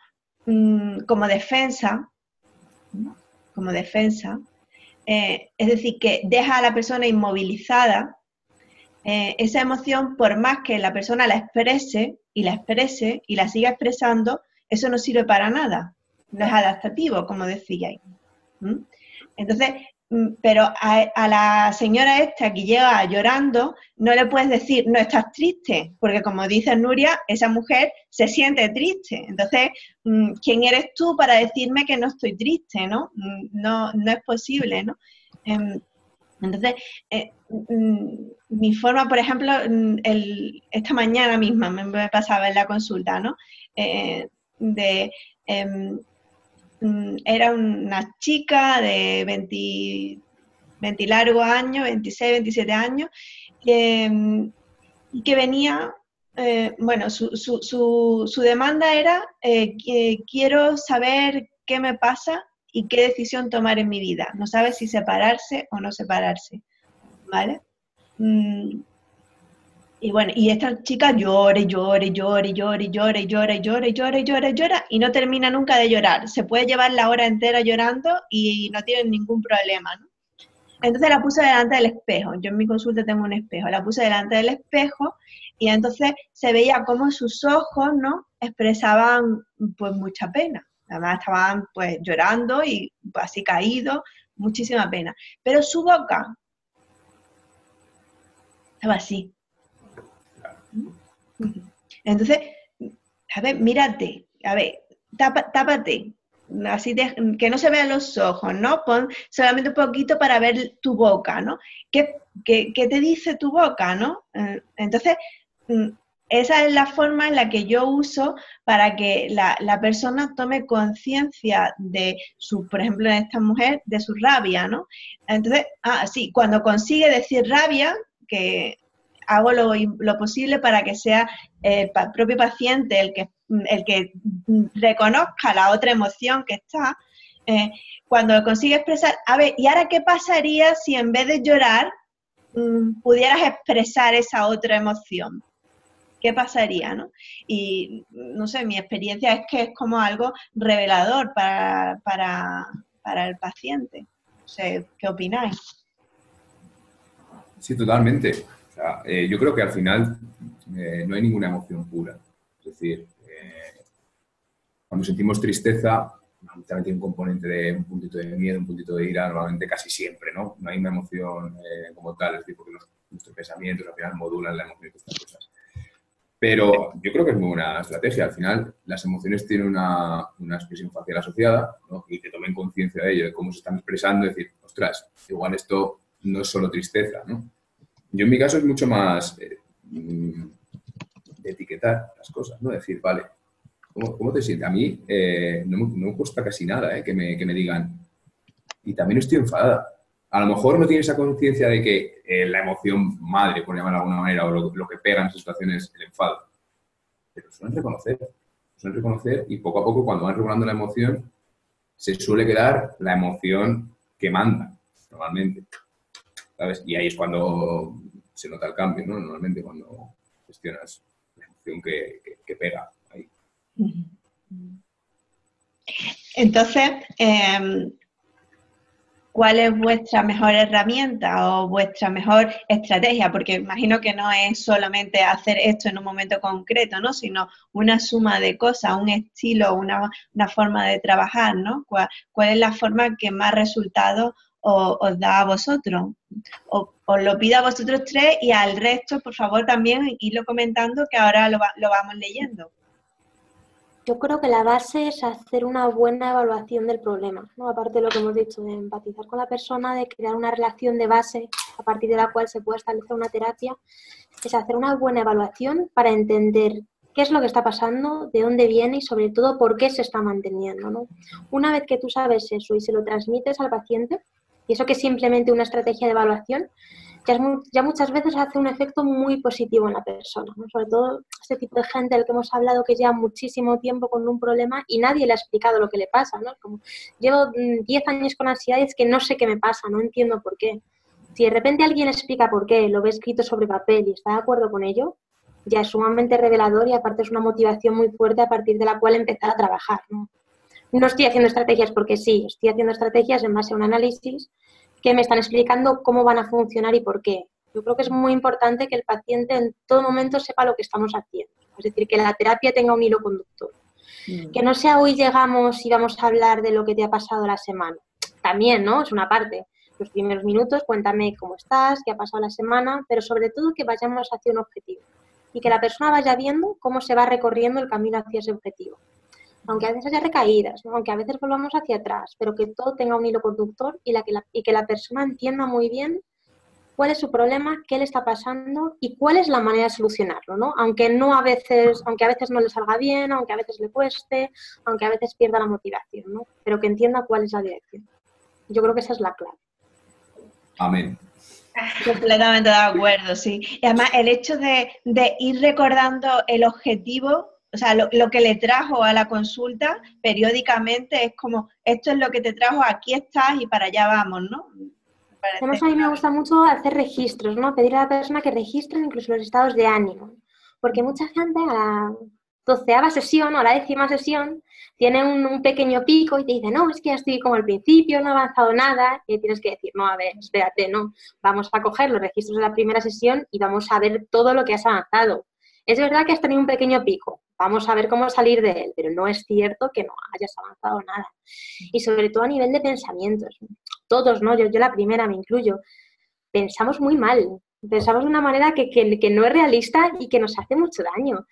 S1: como defensa, es decir, que deja a la persona inmovilizada, esa emoción, por más que la persona la exprese y la siga expresando, eso no sirve para nada. no es adaptativo, como decíais. Entonces, pero a la señora esta que llega llorando, no le puedes decir, no estás triste, porque como dice Nuria, esa mujer se siente triste. Entonces, ¿quién eres tú para decirme que no estoy triste, no? No es posible, ¿no? Entonces, mi forma, por ejemplo, esta mañana misma me pasaba en la consulta, ¿no? Era una chica de 20 largos años, 26, 27 años, que venía, bueno, su demanda era, quiero saber qué me pasa y qué decisión tomar en mi vida. No sabe si separarse o no separarse, ¿vale? Y bueno, y esta chica llora, y no termina nunca de llorar. Se puede llevar la hora entera llorando y no tiene ningún problema, ¿no? Entonces la puse delante del espejo. Yo en mi consulta tengo un espejo. La puse delante del espejo y entonces se veía como sus ojos, ¿no? Expresaban pues mucha pena. Además estaban pues llorando y pues, así caídos, muchísima pena. Pero su boca estaba así. Entonces, a ver, mírate, a ver, tápate, así que no se vean los ojos, ¿no? Pon solamente un poquito para ver tu boca, ¿no? ¿Qué te dice tu boca, no? Entonces, esa es la forma en la que yo uso para que la persona tome conciencia de por ejemplo, en esta mujer, de su rabia, ¿no? Entonces, sí, cuando consigue decir rabia, que hago lo posible para que sea el propio paciente el que reconozca la otra emoción que está, cuando consigue expresar, a ver, ¿y ahora qué pasaría si en vez de llorar pudieras expresar esa otra emoción? ¿Qué pasaría, no? Y, no sé, mi experiencia es que es como algo revelador para el paciente. No sé, ¿qué opináis?
S2: Sí, totalmente. O sea, yo creo que al final no hay ninguna emoción pura. Es decir, cuando sentimos tristeza, también tiene un componente de un puntito de miedo, un puntito de ira, normalmente casi siempre, ¿no? No hay una emoción como tal, es decir, porque nuestros pensamientos al final modulan la emoción de estas cosas. Pero yo creo que es muy buena estrategia. Al final, las emociones tienen una expresión facial asociada, ¿no? Y que tomen conciencia de ello, de cómo se están expresando, y decir, ostras, igual esto no es solo tristeza, ¿no? Yo en mi caso es mucho más de etiquetar las cosas, ¿no? Decir, vale, ¿cómo te sientes? A mí no me cuesta casi nada que me digan, y también estoy enfadada. A lo mejor no tiene esa conciencia de que la emoción madre, por llamarla de alguna manera, o lo que pega en esas situaciones es el enfado. Pero suelen reconocer y poco a poco, cuando van regulando la emoción, se suele quedar la emoción que manda, normalmente. ¿Sabes? Y ahí es cuando se nota el cambio, ¿no? Normalmente cuando gestionas la emoción que pega ahí.
S1: Entonces, ¿cuál es vuestra mejor herramienta o vuestra mejor estrategia? Porque imagino que no es solamente hacer esto en un momento concreto, ¿no? Sino una suma de cosas, un estilo, una forma de trabajar, ¿no? ¿Cuál es la forma que más resultados os da a vosotros? Os lo pido a vosotros tres y al resto, por favor, también irlo comentando, que ahora lo vamos leyendo.
S3: Yo creo que la base es hacer una buena evaluación del problema, ¿no? Aparte de lo que hemos dicho, de empatizar con la persona, de crear una relación de base a partir de la cual se puede establecer una terapia, es hacer una buena evaluación para entender qué es lo que está pasando, de dónde viene y sobre todo por qué se está manteniendo, ¿no? Una vez que tú sabes eso y se lo transmites al paciente, y eso que es simplemente una estrategia de evaluación, ya muchas veces hace un efecto muy positivo en la persona, ¿no? Sobre todo este tipo de gente del que hemos hablado que lleva muchísimo tiempo con un problema y nadie le ha explicado lo que le pasa, ¿no? Como, llevo 10 años con ansiedad y es que no sé qué me pasa, no entiendo por qué. Si de repente alguien explica por qué, lo ve escrito sobre papel y está de acuerdo con ello, ya es sumamente revelador y aparte es una motivación muy fuerte a partir de la cual empezar a trabajar, ¿no? No estoy haciendo estrategias porque sí, estoy haciendo estrategias en base a un análisis que me están explicando cómo van a funcionar y por qué. Yo creo que es muy importante que el paciente en todo momento sepa lo que estamos haciendo. Es decir, que la terapia tenga un hilo conductor. Que no sea hoy llegamos y vamos a hablar de lo que te ha pasado la semana. También, ¿no? Es una parte. Los primeros minutos, cuéntame cómo estás, qué ha pasado la semana, pero sobre todo que vayamos hacia un objetivo y que la persona vaya viendo cómo se va recorriendo el camino hacia ese objetivo. Aunque a veces haya recaídas, ¿no? Aunque a veces volvamos hacia atrás, pero que todo tenga un hilo conductor y que la persona entienda muy bien cuál es su problema, qué le está pasando y cuál es la manera de solucionarlo, ¿no? Aunque a veces no le salga bien, aunque a veces le cueste, aunque a veces pierda la motivación, ¿no? Pero que entienda cuál es la dirección. Yo creo que esa es la clave.
S2: Amén.
S1: Completamente de acuerdo, sí. Y además el hecho de ir recordando el objetivo, o sea, lo que le trajo a la consulta periódicamente es como, esto es lo que te trajo, aquí estás y para allá vamos, ¿no?
S3: Además, a mí me gusta mucho hacer registros, ¿no? Pedir a la persona que registren incluso los estados de ánimo. Porque mucha gente a la 12ª sesión o a la 10ª sesión tiene un pequeño pico y te dice, no, es que ya estoy como al principio, no he avanzado nada. Y tienes que decir, no, a ver, espérate, no. Vamos a coger los registros de la primera sesión y vamos a ver todo lo que has avanzado. Es verdad que has tenido un pequeño pico, vamos a ver cómo salir de él, pero no es cierto que no hayas avanzado nada. Y sobre todo a nivel de pensamientos. Todos, ¿no? Yo la primera me incluyo. Pensamos muy mal, pensamos de una manera que no es realista y que nos hace mucho daño.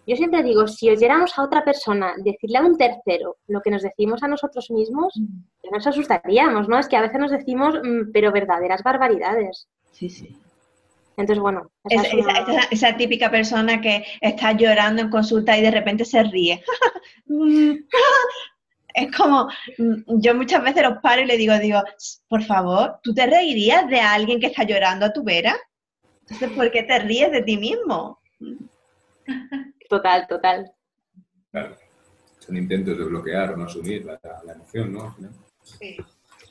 S3: Yo siempre digo, si oyéramos a otra persona decirle a un tercero lo que nos decimos a nosotros mismos, nos asustaríamos, ¿no? Es que a veces nos decimos, pero verdaderas barbaridades.
S1: Sí, sí.
S3: Entonces, bueno.
S1: Esa típica persona que está llorando en consulta y de repente se ríe. Es como, yo muchas veces los paro y le digo, por favor, ¿tú te reirías de alguien que está llorando a tu vera? Entonces, ¿por qué te ríes de ti mismo?
S3: Total.
S2: Claro. Son intentos de bloquear o no asumir la emoción, ¿no?
S4: Sí.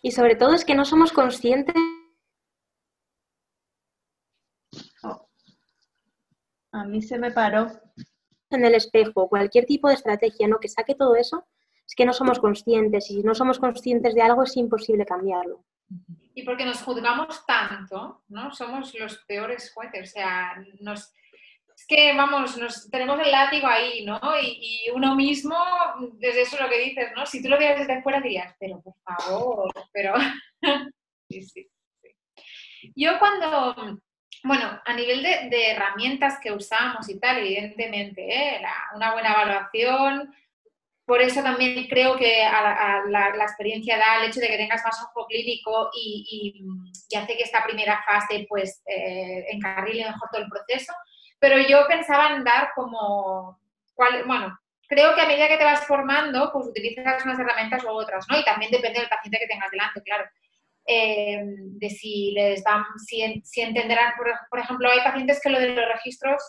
S3: Y sobre todo es que no somos conscientes.
S1: Oh. A mí se me paró.
S3: En el espejo, cualquier tipo de estrategia, ¿no? Que saque todo eso, es que no somos conscientes. Y si no somos conscientes de algo, es imposible cambiarlo.
S4: Y porque nos juzgamos tanto, ¿no? Somos los peores jueces. O sea, es que, vamos, tenemos el látigo ahí, ¿no? Y uno mismo, desde eso lo que dices, ¿no? Si tú lo vieras desde fuera dirías, pero por favor, pero... sí. Yo bueno, a nivel de herramientas que usamos y tal, evidentemente, una buena evaluación, por eso también creo que la experiencia da el hecho de que tengas más ojo clínico y hace que esta primera fase pues encarrile mejor todo el proceso. Pero yo pensaba en dar bueno, creo que a medida que te vas formando, pues utilizas unas herramientas u otras, ¿no? Y también depende del paciente que tengas delante, claro. De si les dan, si entenderán, por ejemplo, hay pacientes que lo de los registros,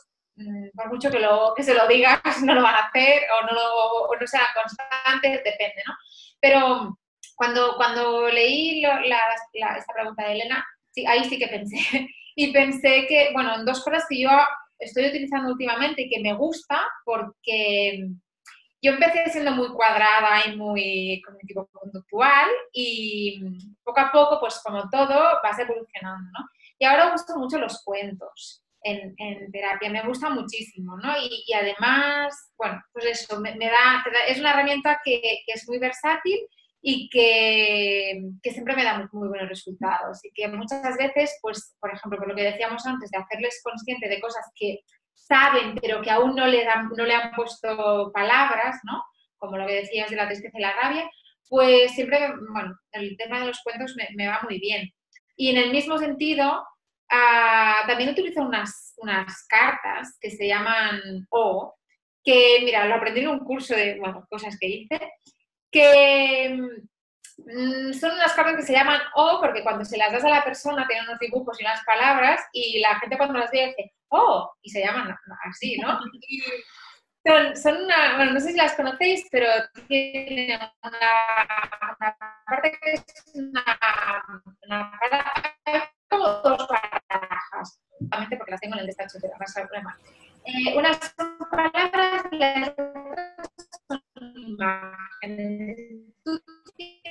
S4: por mucho que se lo digas, no lo van a hacer o no sean constantes, depende, ¿no? Pero cuando leí esta pregunta de Elena, sí, ahí sí que pensé. Y pensé que, bueno, en dos cosas que yo estoy utilizando últimamente y que me gusta, porque yo empecé siendo muy cuadrada y muy cognitivo-conductual y poco a poco, pues como todo, vas evolucionando, ¿no? Y ahora me gustan mucho los cuentos en terapia, me gusta muchísimo, ¿no? Y además, bueno, pues eso, es una herramienta que es muy versátil y que siempre me da muy buenos resultados y que muchas veces, pues, por ejemplo, por lo que decíamos antes, de hacerles consciente de cosas que saben, pero que aún no le han puesto palabras, ¿no? Como lo que decías de la tristeza y la rabia, pues siempre, bueno, el tema de los cuentos me va muy bien. Y en el mismo sentido, también utilizo unas cartas que se llaman O, que, mira, lo aprendí en un curso de, bueno, cosas que hice, que son unas cartas que se llaman O porque cuando se las das a la persona tienen unos dibujos y unas palabras y la gente cuando las ve dice ¡oh! Y se llaman así, ¿no? Y son bueno, no sé si las conocéis, pero tienen una parte que es una como dos barajas, justamente porque las tengo en el despacho, pero no es el problema. Unas son palabras y las otras son imágenes. Tú tienes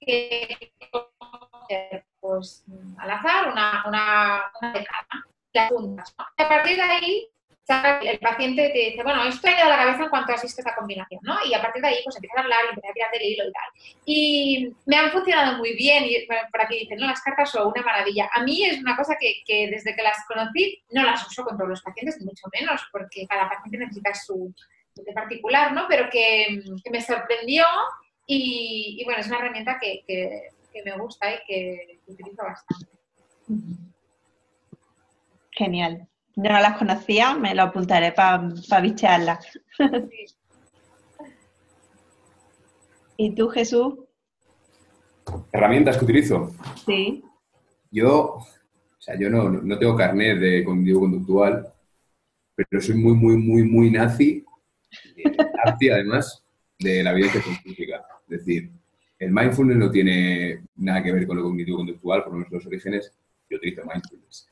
S4: que coger, pues, al azar una de cada, las puntas, ¿no? Y a partir de ahí el paciente te dice, bueno, esto me ha ido a la cabeza en cuanto has visto esta combinación, ¿no? Y a partir de ahí, pues empieza a hablar y empieza a tirar del hilo y tal. Y me han funcionado muy bien, y por aquí dicen, no, las cartas son una maravilla. A mí es una cosa que desde que las conocí, no las uso con todos los pacientes, ni mucho menos, porque cada paciente necesita su de particular, ¿no? Pero que me sorprendió y bueno, es una herramienta que me gusta y que utilizo bastante.
S1: Genial. Yo no las conocía, me lo apuntaré para bichearlas.
S4: Sí.
S1: ¿Y tú, Jesús?
S2: Herramientas que utilizo.
S1: Sí.
S2: Yo no tengo carnet de cognitivo conductual, pero soy muy nazi, además, de la evidencia científica. Es decir, el mindfulness no tiene nada que ver con lo cognitivo conductual, por lo menos los orígenes, yo utilizo mindfulness.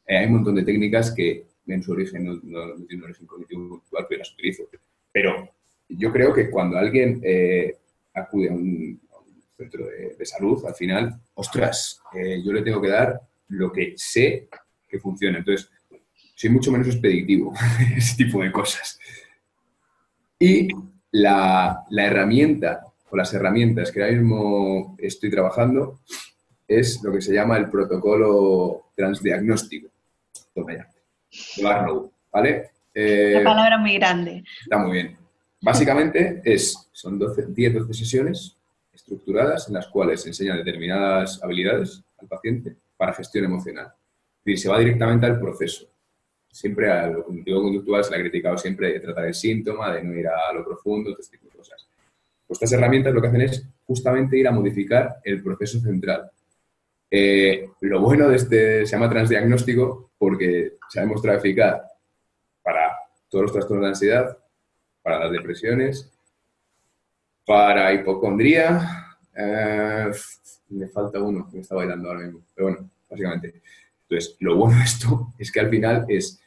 S2: Hay un montón de técnicas que en su origen no tienen un origen cognitivo conductual, pero las utilizo. Pero yo creo que cuando alguien acude a un centro de salud, al final, ostras, yo le tengo que dar lo que sé que funciona. Entonces, soy mucho menos expeditivo, ese tipo de cosas. Y la herramienta, o las herramientas que ahora mismo estoy trabajando, es lo que se llama el protocolo transdiagnóstico. Toma ya. De Barlow, ¿vale?
S1: Una palabra muy grande.
S2: Está muy bien. Básicamente son 10-12 sesiones estructuradas en las cuales se enseñan determinadas habilidades al paciente para gestión emocional. Es decir, se va directamente al proceso. Siempre a lo cognitivo conductual se le ha criticado siempre de tratar el síntoma, de no ir a lo profundo, todo este tipo de cosas. Pues estas herramientas lo que hacen es justamente ir a modificar el proceso central. Lo bueno de se llama transdiagnóstico porque se ha demostrado eficaz para todos los trastornos de ansiedad, para las depresiones, para hipocondría, me falta uno que me está bailando ahora mismo, pero bueno, básicamente. Entonces, lo bueno de esto es que al final es,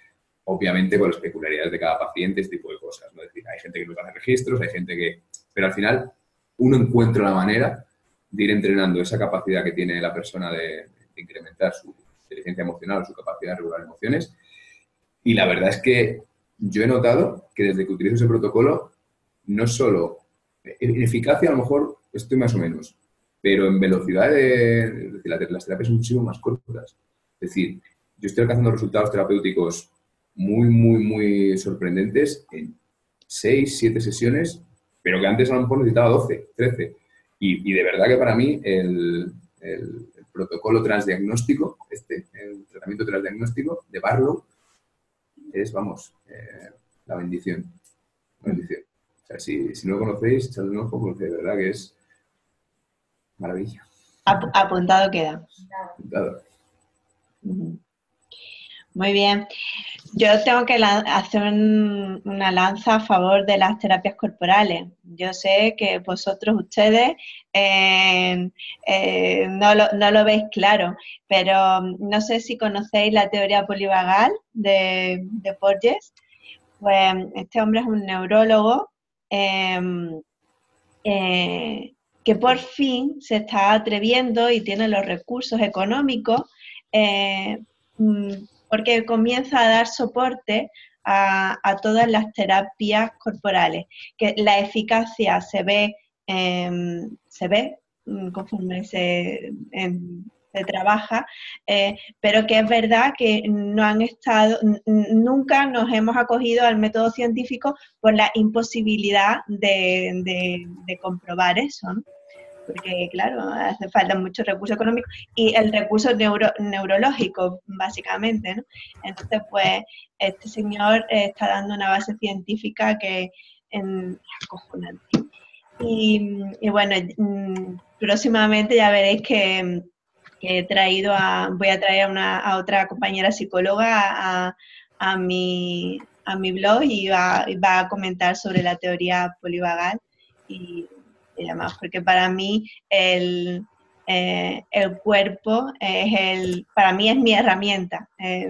S2: obviamente, con las peculiaridades de cada paciente, este tipo de cosas, ¿no? Es decir, hay gente que no hace registros, hay gente que... Pero al final, uno encuentra la manera de ir entrenando esa capacidad que tiene la persona de incrementar su inteligencia emocional o su capacidad de regular emociones. Y la verdad es que yo he notado que desde que utilizo ese protocolo, no solo en eficacia a lo mejor estoy más o menos, pero en velocidad es decir, las terapias son muchísimo más cortas. Es decir, yo estoy alcanzando resultados terapéuticos muy sorprendentes en 6, 7 sesiones, pero que antes a lo mejor necesitaba 12, 13. Y de verdad que para mí el protocolo transdiagnóstico, el tratamiento transdiagnóstico de Barlow, es, vamos, la bendición. La bendición. O sea, si no lo conocéis, echadle un ojo porque de verdad que es maravilla.
S1: Apuntado queda.
S2: Apuntado.
S1: Muy bien. Yo tengo que hacer una lanza a favor de las terapias corporales. Yo sé que ustedes, no lo veis claro, pero no sé si conocéis la teoría polivagal de Porges. Pues este hombre es un neurólogo que por fin se está atreviendo y tiene los recursos económicos porque comienza a dar soporte a todas las terapias corporales, que la eficacia se ve conforme se trabaja, pero que es verdad que nunca nos hemos acogido al método científico por la imposibilidad de comprobar eso, ¿no? Porque, claro, hace falta mucho recurso económico y el recurso neurológico, básicamente, ¿no? Entonces, pues, este señor está dando una base científica que es acojonante. Y bueno, próximamente ya veréis que voy a traer a otra compañera psicóloga a mi blog y va a comentar sobre la teoría polivagal y demás, porque para mí el cuerpo para mí es mi herramienta, es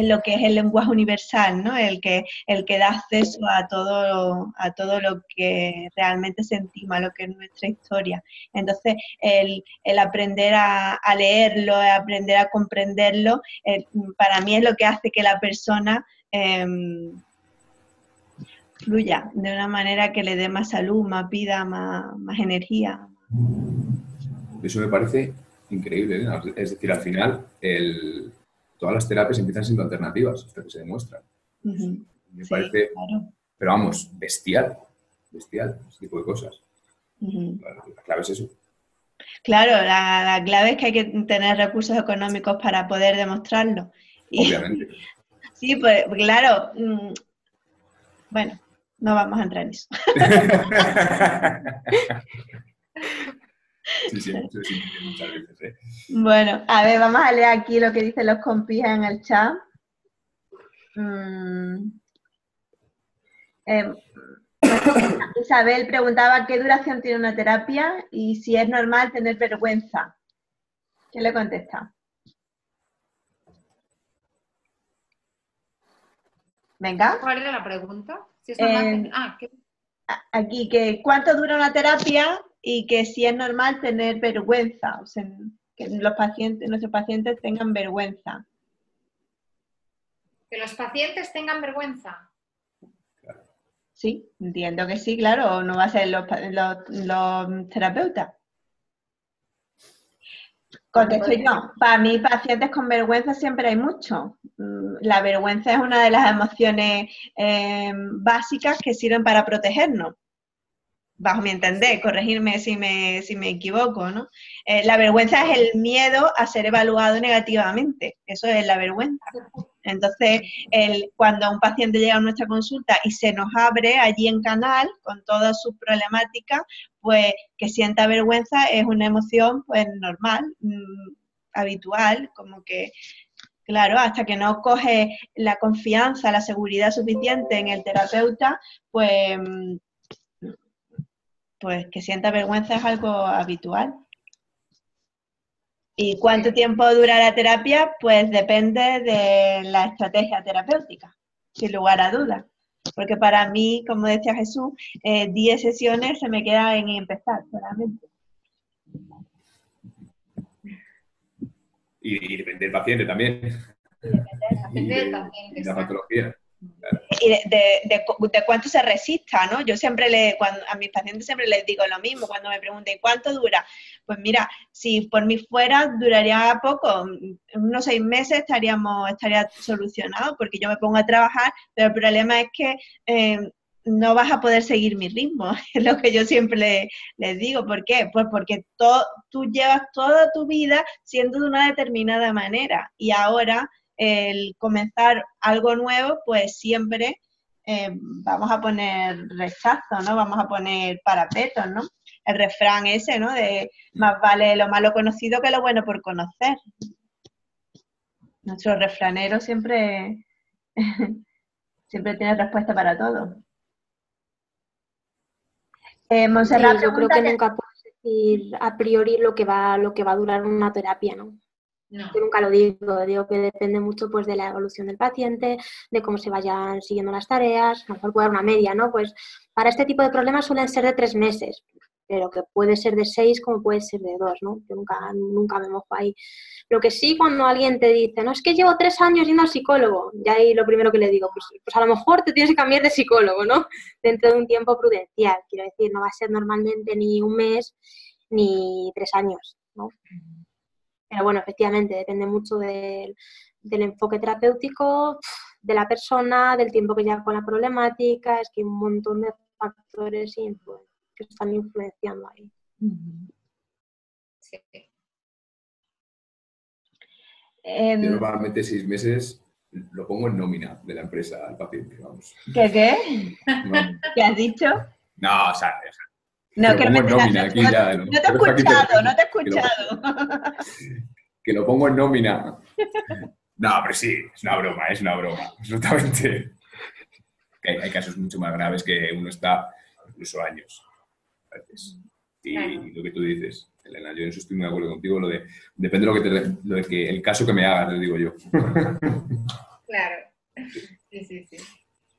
S1: lo que es el lenguaje universal, ¿no? El que da acceso a todo lo que realmente sentimos, a lo que es nuestra historia. Entonces, el aprender a leerlo, aprender a comprenderlo, para mí es lo que hace que la persona fluya de una manera que le dé más salud, más vida, más energía.
S2: Eso me parece increíble, Elena. Es decir, al final, todas las terapias empiezan siendo alternativas hasta que se demuestran. Me parece,
S1: claro.
S2: Pero vamos, bestial, ese tipo de cosas. La clave es eso.
S1: Claro, la clave es que hay que tener recursos económicos para poder demostrarlo.
S2: Obviamente.
S1: Sí, pues claro. Bueno, no vamos a entrar en eso.
S2: Sí, muchas veces, ¿eh?
S1: Bueno, a ver, vamos a leer aquí lo que dicen los compis en el chat. Isabel preguntaba qué duración tiene una terapia y si es normal tener vergüenza. ¿Qué le contesta? Venga.
S4: ¿Cuál era la pregunta? Si es normal
S1: aquí, que ¿cuánto dura una terapia y que si es normal tener vergüenza? O sea, que nuestros pacientes tengan vergüenza.
S4: ¿Que los pacientes tengan vergüenza?
S1: Sí, entiendo que sí, claro, o no va a ser los terapeutas. Contesto yo, para mí pacientes con vergüenza siempre hay mucho. La vergüenza es una de las emociones básicas que sirven para protegernos. Bajo mi entender, corregirme si me equivoco, ¿no? La vergüenza es el miedo a ser evaluado negativamente, eso es la vergüenza. Entonces, cuando un paciente llega a nuestra consulta y se nos abre allí en canal con todas sus problemáticas, pues que sienta vergüenza es una emoción pues normal, habitual, como que, claro, hasta que no coge la confianza, la seguridad suficiente en el terapeuta, pues que sienta vergüenza es algo habitual. ¿Y cuánto tiempo dura la terapia? Pues depende de la estrategia terapéutica, sin lugar a dudas. Porque para mí, como decía Jesús, 10 sesiones se me quedan en empezar solamente.
S2: Y depende del paciente también.
S4: Depende del paciente.
S2: Y la patología. Claro.
S1: Y de cuánto se resista, ¿no? Yo siempre a mis pacientes siempre les digo lo mismo cuando me pregunten ¿cuánto dura? Pues mira, si por mí fuera duraría poco, en unos 6 meses estaría solucionado porque yo me pongo a trabajar, pero el problema es que no vas a poder seguir mi ritmo, es lo que yo siempre les digo. ¿Por qué? Pues porque tú llevas toda tu vida siendo de una determinada manera y ahora el comenzar algo nuevo, pues siempre vamos a poner rechazo, ¿no? Vamos a poner parapetos, ¿no? El refrán ese, ¿no? De más vale lo malo conocido que lo bueno por conocer. Nuestro refranero siempre tiene respuesta para todo. Montserrat,
S3: sí, yo creo que nunca puedes decir a priori lo que va a durar una terapia, ¿no? No. Yo nunca lo digo que depende mucho pues de la evolución del paciente, de cómo se vayan siguiendo las tareas, a lo mejor puede dar una media, ¿no? Pues para este tipo de problemas suelen ser de 3 meses, pero que puede ser de 6 como puede ser de 2, ¿no? Yo nunca me mojo ahí. Lo que sí, cuando alguien te dice, no, es que llevo 3 años yendo al psicólogo, ya ahí lo primero que le digo, pues a lo mejor te tienes que cambiar de psicólogo, ¿no? Dentro de un tiempo prudencial, quiero decir, no va a ser normalmente ni 1 mes ni 3 años, ¿no? Pero bueno, efectivamente, depende mucho del enfoque terapéutico, de la persona, del tiempo que lleva con la problemática, es que hay un montón de factores que están influenciando ahí.
S4: Sí.
S2: Yo normalmente 6 meses lo pongo en nómina de la empresa al paciente, vamos.
S1: ¿Qué?
S2: No.
S1: ¿Qué has dicho?
S2: No, o sea
S1: no,
S2: que lo pongo en nómina aquí ya.
S1: No te he escuchado.
S2: Que lo pongo en nómina. No, pero sí, es una broma, absolutamente. Hay casos mucho más graves que uno está incluso años. A veces. Y lo que tú dices, Elena, yo en eso estoy muy de acuerdo contigo, depende de el caso que me hagas, te digo yo.
S4: Claro. Sí, sí, sí.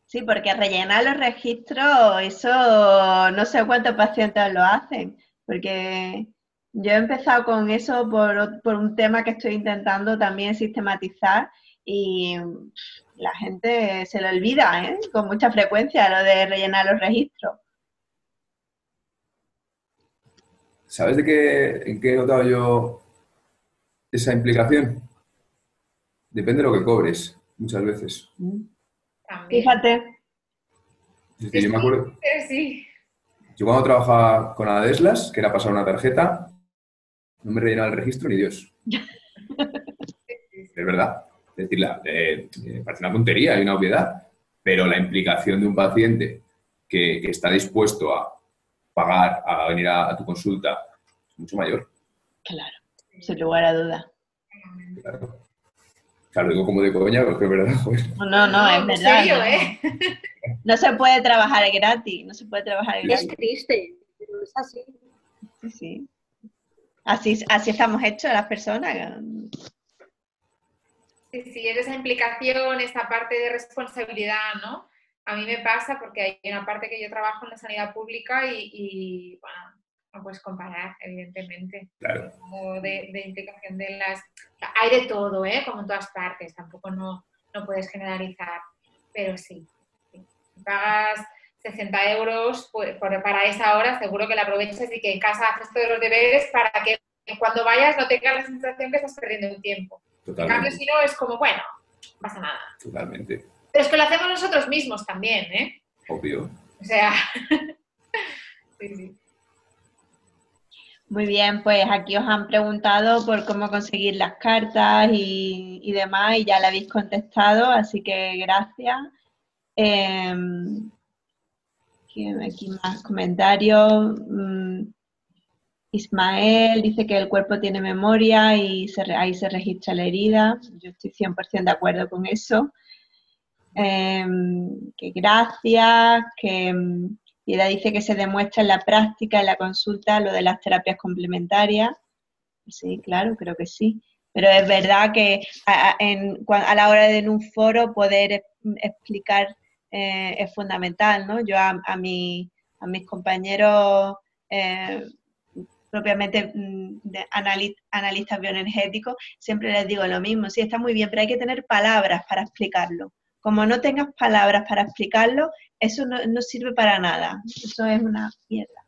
S1: Sí, porque rellenar los registros, eso no sé cuántos pacientes lo hacen, porque yo he empezado con eso por un tema que estoy intentando también sistematizar y la gente se le olvida, ¿eh? Con mucha frecuencia lo de rellenar los registros.
S2: ¿Sabes en qué he notado yo esa implicación? Depende de lo que cobres, muchas veces.
S4: También.
S1: Fíjate.
S2: Es decir, yo me acuerdo,
S4: Sí.
S2: yo cuando trabajaba con Adeslas, que era pasar una tarjeta, no me rellenaba el registro ni Dios. Es verdad. Es decir, parece una tontería y una obviedad, pero la implicación de un paciente que está dispuesto a pagar, a venir a tu consulta, es mucho mayor.
S1: Claro, sin lugar a dudas.
S2: Claro. Claro, digo como de coña, porque es verdad, joder.
S1: No, es
S4: en
S1: verdad.
S4: serio,
S1: ¿no?
S4: ¿eh?
S1: No se puede trabajar gratis, no se puede trabajar
S3: Es
S1: gratis.
S3: triste, pero es así.
S1: Sí, sí. Así estamos hechos las personas.
S4: Sí, sí, es esa implicación, esa parte de responsabilidad, ¿no? A mí me pasa porque hay una parte que yo trabajo en la sanidad pública y bueno, no puedes comparar, evidentemente.
S2: Claro.
S4: Como de implicación de las... Hay de todo, ¿eh? Como en todas partes, tampoco no puedes generalizar, pero sí. Si pagas 60 euros para esa hora, seguro que la aprovechas y que en casa haces todos los deberes para que cuando vayas no tengas la sensación que estás perdiendo el tiempo.
S2: Totalmente.
S4: En cambio, si no, es como, bueno, no pasa nada.
S2: Totalmente.
S4: Pero es que lo hacemos nosotros mismos también, ¿eh?
S2: Obvio.
S4: O sea... sí, sí.
S1: Muy bien, pues aquí os han preguntado por cómo conseguir las cartas y demás, y ya le habéis contestado, así que gracias. Aquí más comentarios. Ismael dice que el cuerpo tiene memoria y ahí se registra la herida. Yo estoy 100% de acuerdo con eso. Que gracias, que Piedad dice que se demuestra en la práctica, en la consulta, lo de las terapias complementarias. Sí, claro, creo que sí. Pero es verdad que a la hora de en un foro poder explicar es fundamental, ¿no? Yo a mis compañeros propiamente de analistas bioenergéticos siempre les digo lo mismo. Sí, está muy bien, pero hay que tener palabras para explicarlo. Como no tengas palabras para explicarlo, eso no sirve para nada. Eso es una mierda.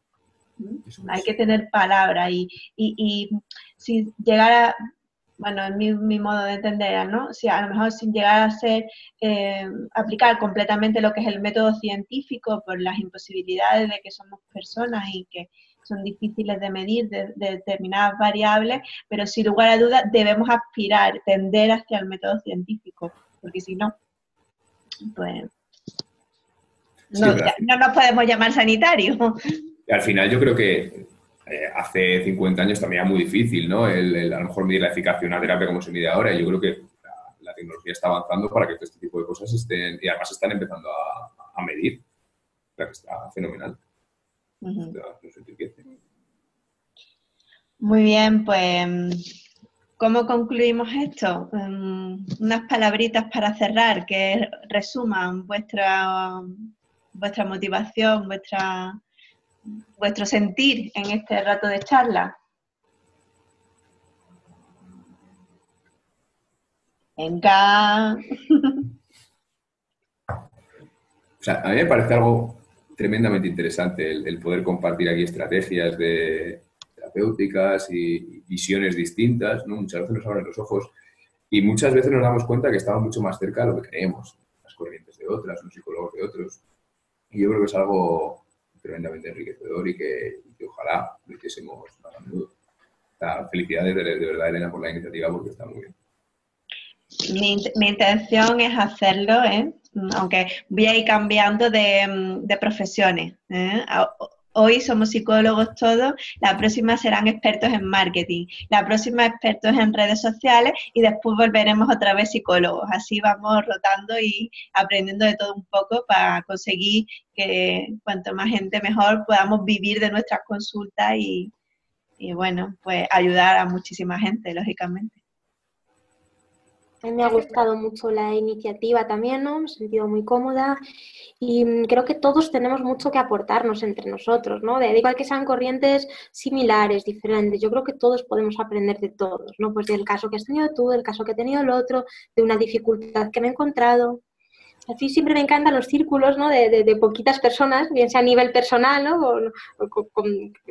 S1: Hay que tener palabras y sin llegar a, bueno, es mi modo de entender, ¿no? Si a lo mejor sin llegar a ser, aplicar completamente lo que es el método científico por las imposibilidades de que somos personas y que son difíciles de medir de determinadas variables, pero sin lugar a dudas debemos aspirar, tender hacia el método científico, porque si no, pues no,
S2: Sí,
S1: no nos podemos llamar sanitarios.
S2: al final yo creo que hace 50 años también era muy difícil, ¿no? A lo mejor medir la eficacia de una terapia como se mide ahora. Y yo creo que la tecnología está avanzando para que todo este tipo de cosas estén, y además están empezando a medir. O sea, que está fenomenal.
S1: Uh-huh.
S2: Nos enriquece.
S1: Muy bien, pues, ¿cómo concluimos esto? Unas palabritas para cerrar que resuman vuestra motivación, vuestro sentir en este rato de charla. Venga.
S2: O sea, a mí me parece algo tremendamente interesante el poder compartir aquí estrategias terapéuticas y visiones distintas, ¿no? Muchas veces nos abren los ojos y muchas veces nos damos cuenta que estamos mucho más cerca de lo que creemos, las corrientes de otras, los psicólogos de otros. Y yo creo que es algo tremendamente enriquecedor y que ojalá lo hiciésemos más a menudo. Felicidades de verdad, Elena, por la iniciativa porque está muy bien.
S1: Mi intención es hacerlo, aunque voy a ir cambiando de profesiones. Hoy somos psicólogos todos, la próxima serán expertos en marketing, la próxima expertos en redes sociales y después volveremos otra vez psicólogos. Así vamos rotando y aprendiendo de todo un poco para conseguir que cuanto más gente mejor podamos vivir de nuestras consultas y bueno, pues ayudar a muchísima gente, lógicamente.
S3: A mí me ha gustado mucho la iniciativa también, ¿no? Me he sentido muy cómoda y creo que todos tenemos mucho que aportarnos entre nosotros, ¿no? Da igual que sean corrientes similares, diferentes, yo creo que todos podemos aprender de todos, ¿no? Pues del caso que has tenido tú, del caso que he tenido el otro, de una dificultad que me he encontrado. Así siempre me encantan los círculos, ¿no? de poquitas personas, bien sea a nivel personal, ¿no?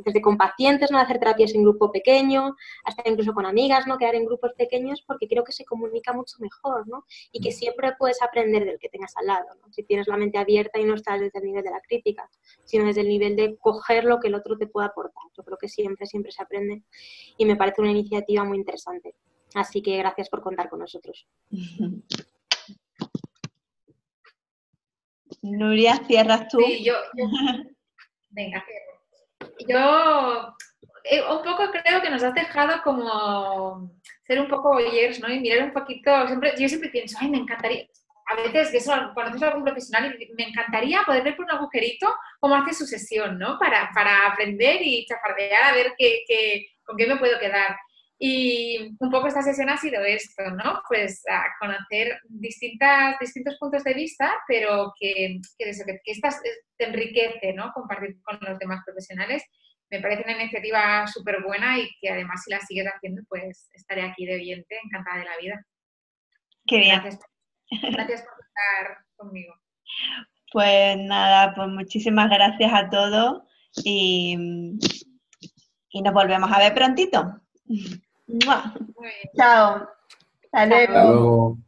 S3: Desde con pacientes, ¿no? Hacer terapias en grupo pequeño, hasta incluso con amigas, ¿no? Quedar en grupos pequeños, porque creo que se comunica mucho mejor, ¿no? Y que siempre puedes aprender del que tengas al lado, ¿no? Si tienes la mente abierta y no estás desde el nivel de la crítica, sino desde el nivel de coger lo que el otro te puede aportar. Yo creo que siempre se aprende y me parece una iniciativa muy interesante. Así que gracias por contar con nosotros.
S1: Nuria, ¿cierras tú?
S4: Sí, venga, cierro. Yo un poco creo que nos has dejado como ser un poco voyeurs, ¿no? Y mirar un poquito, yo siempre pienso, ay, me encantaría, a veces eso, conoces a algún profesional y me encantaría poder ver por un agujerito cómo hace su sesión, ¿no? Para aprender y chafardear a ver con qué me puedo quedar. Y un poco esta sesión ha sido esto, ¿no? Pues a conocer distintos puntos de vista, pero que te enriquece, ¿no? Compartir con los demás profesionales. Me parece una iniciativa súper buena y que además si la sigues haciendo, pues estaré aquí de oyente, encantada de la vida.
S1: Qué bien.
S4: Gracias por estar conmigo.
S1: Pues nada, pues muchísimas gracias a todos y nos volvemos a ver prontito. ¡Mua! Chao. Hasta luego.
S2: Hasta luego.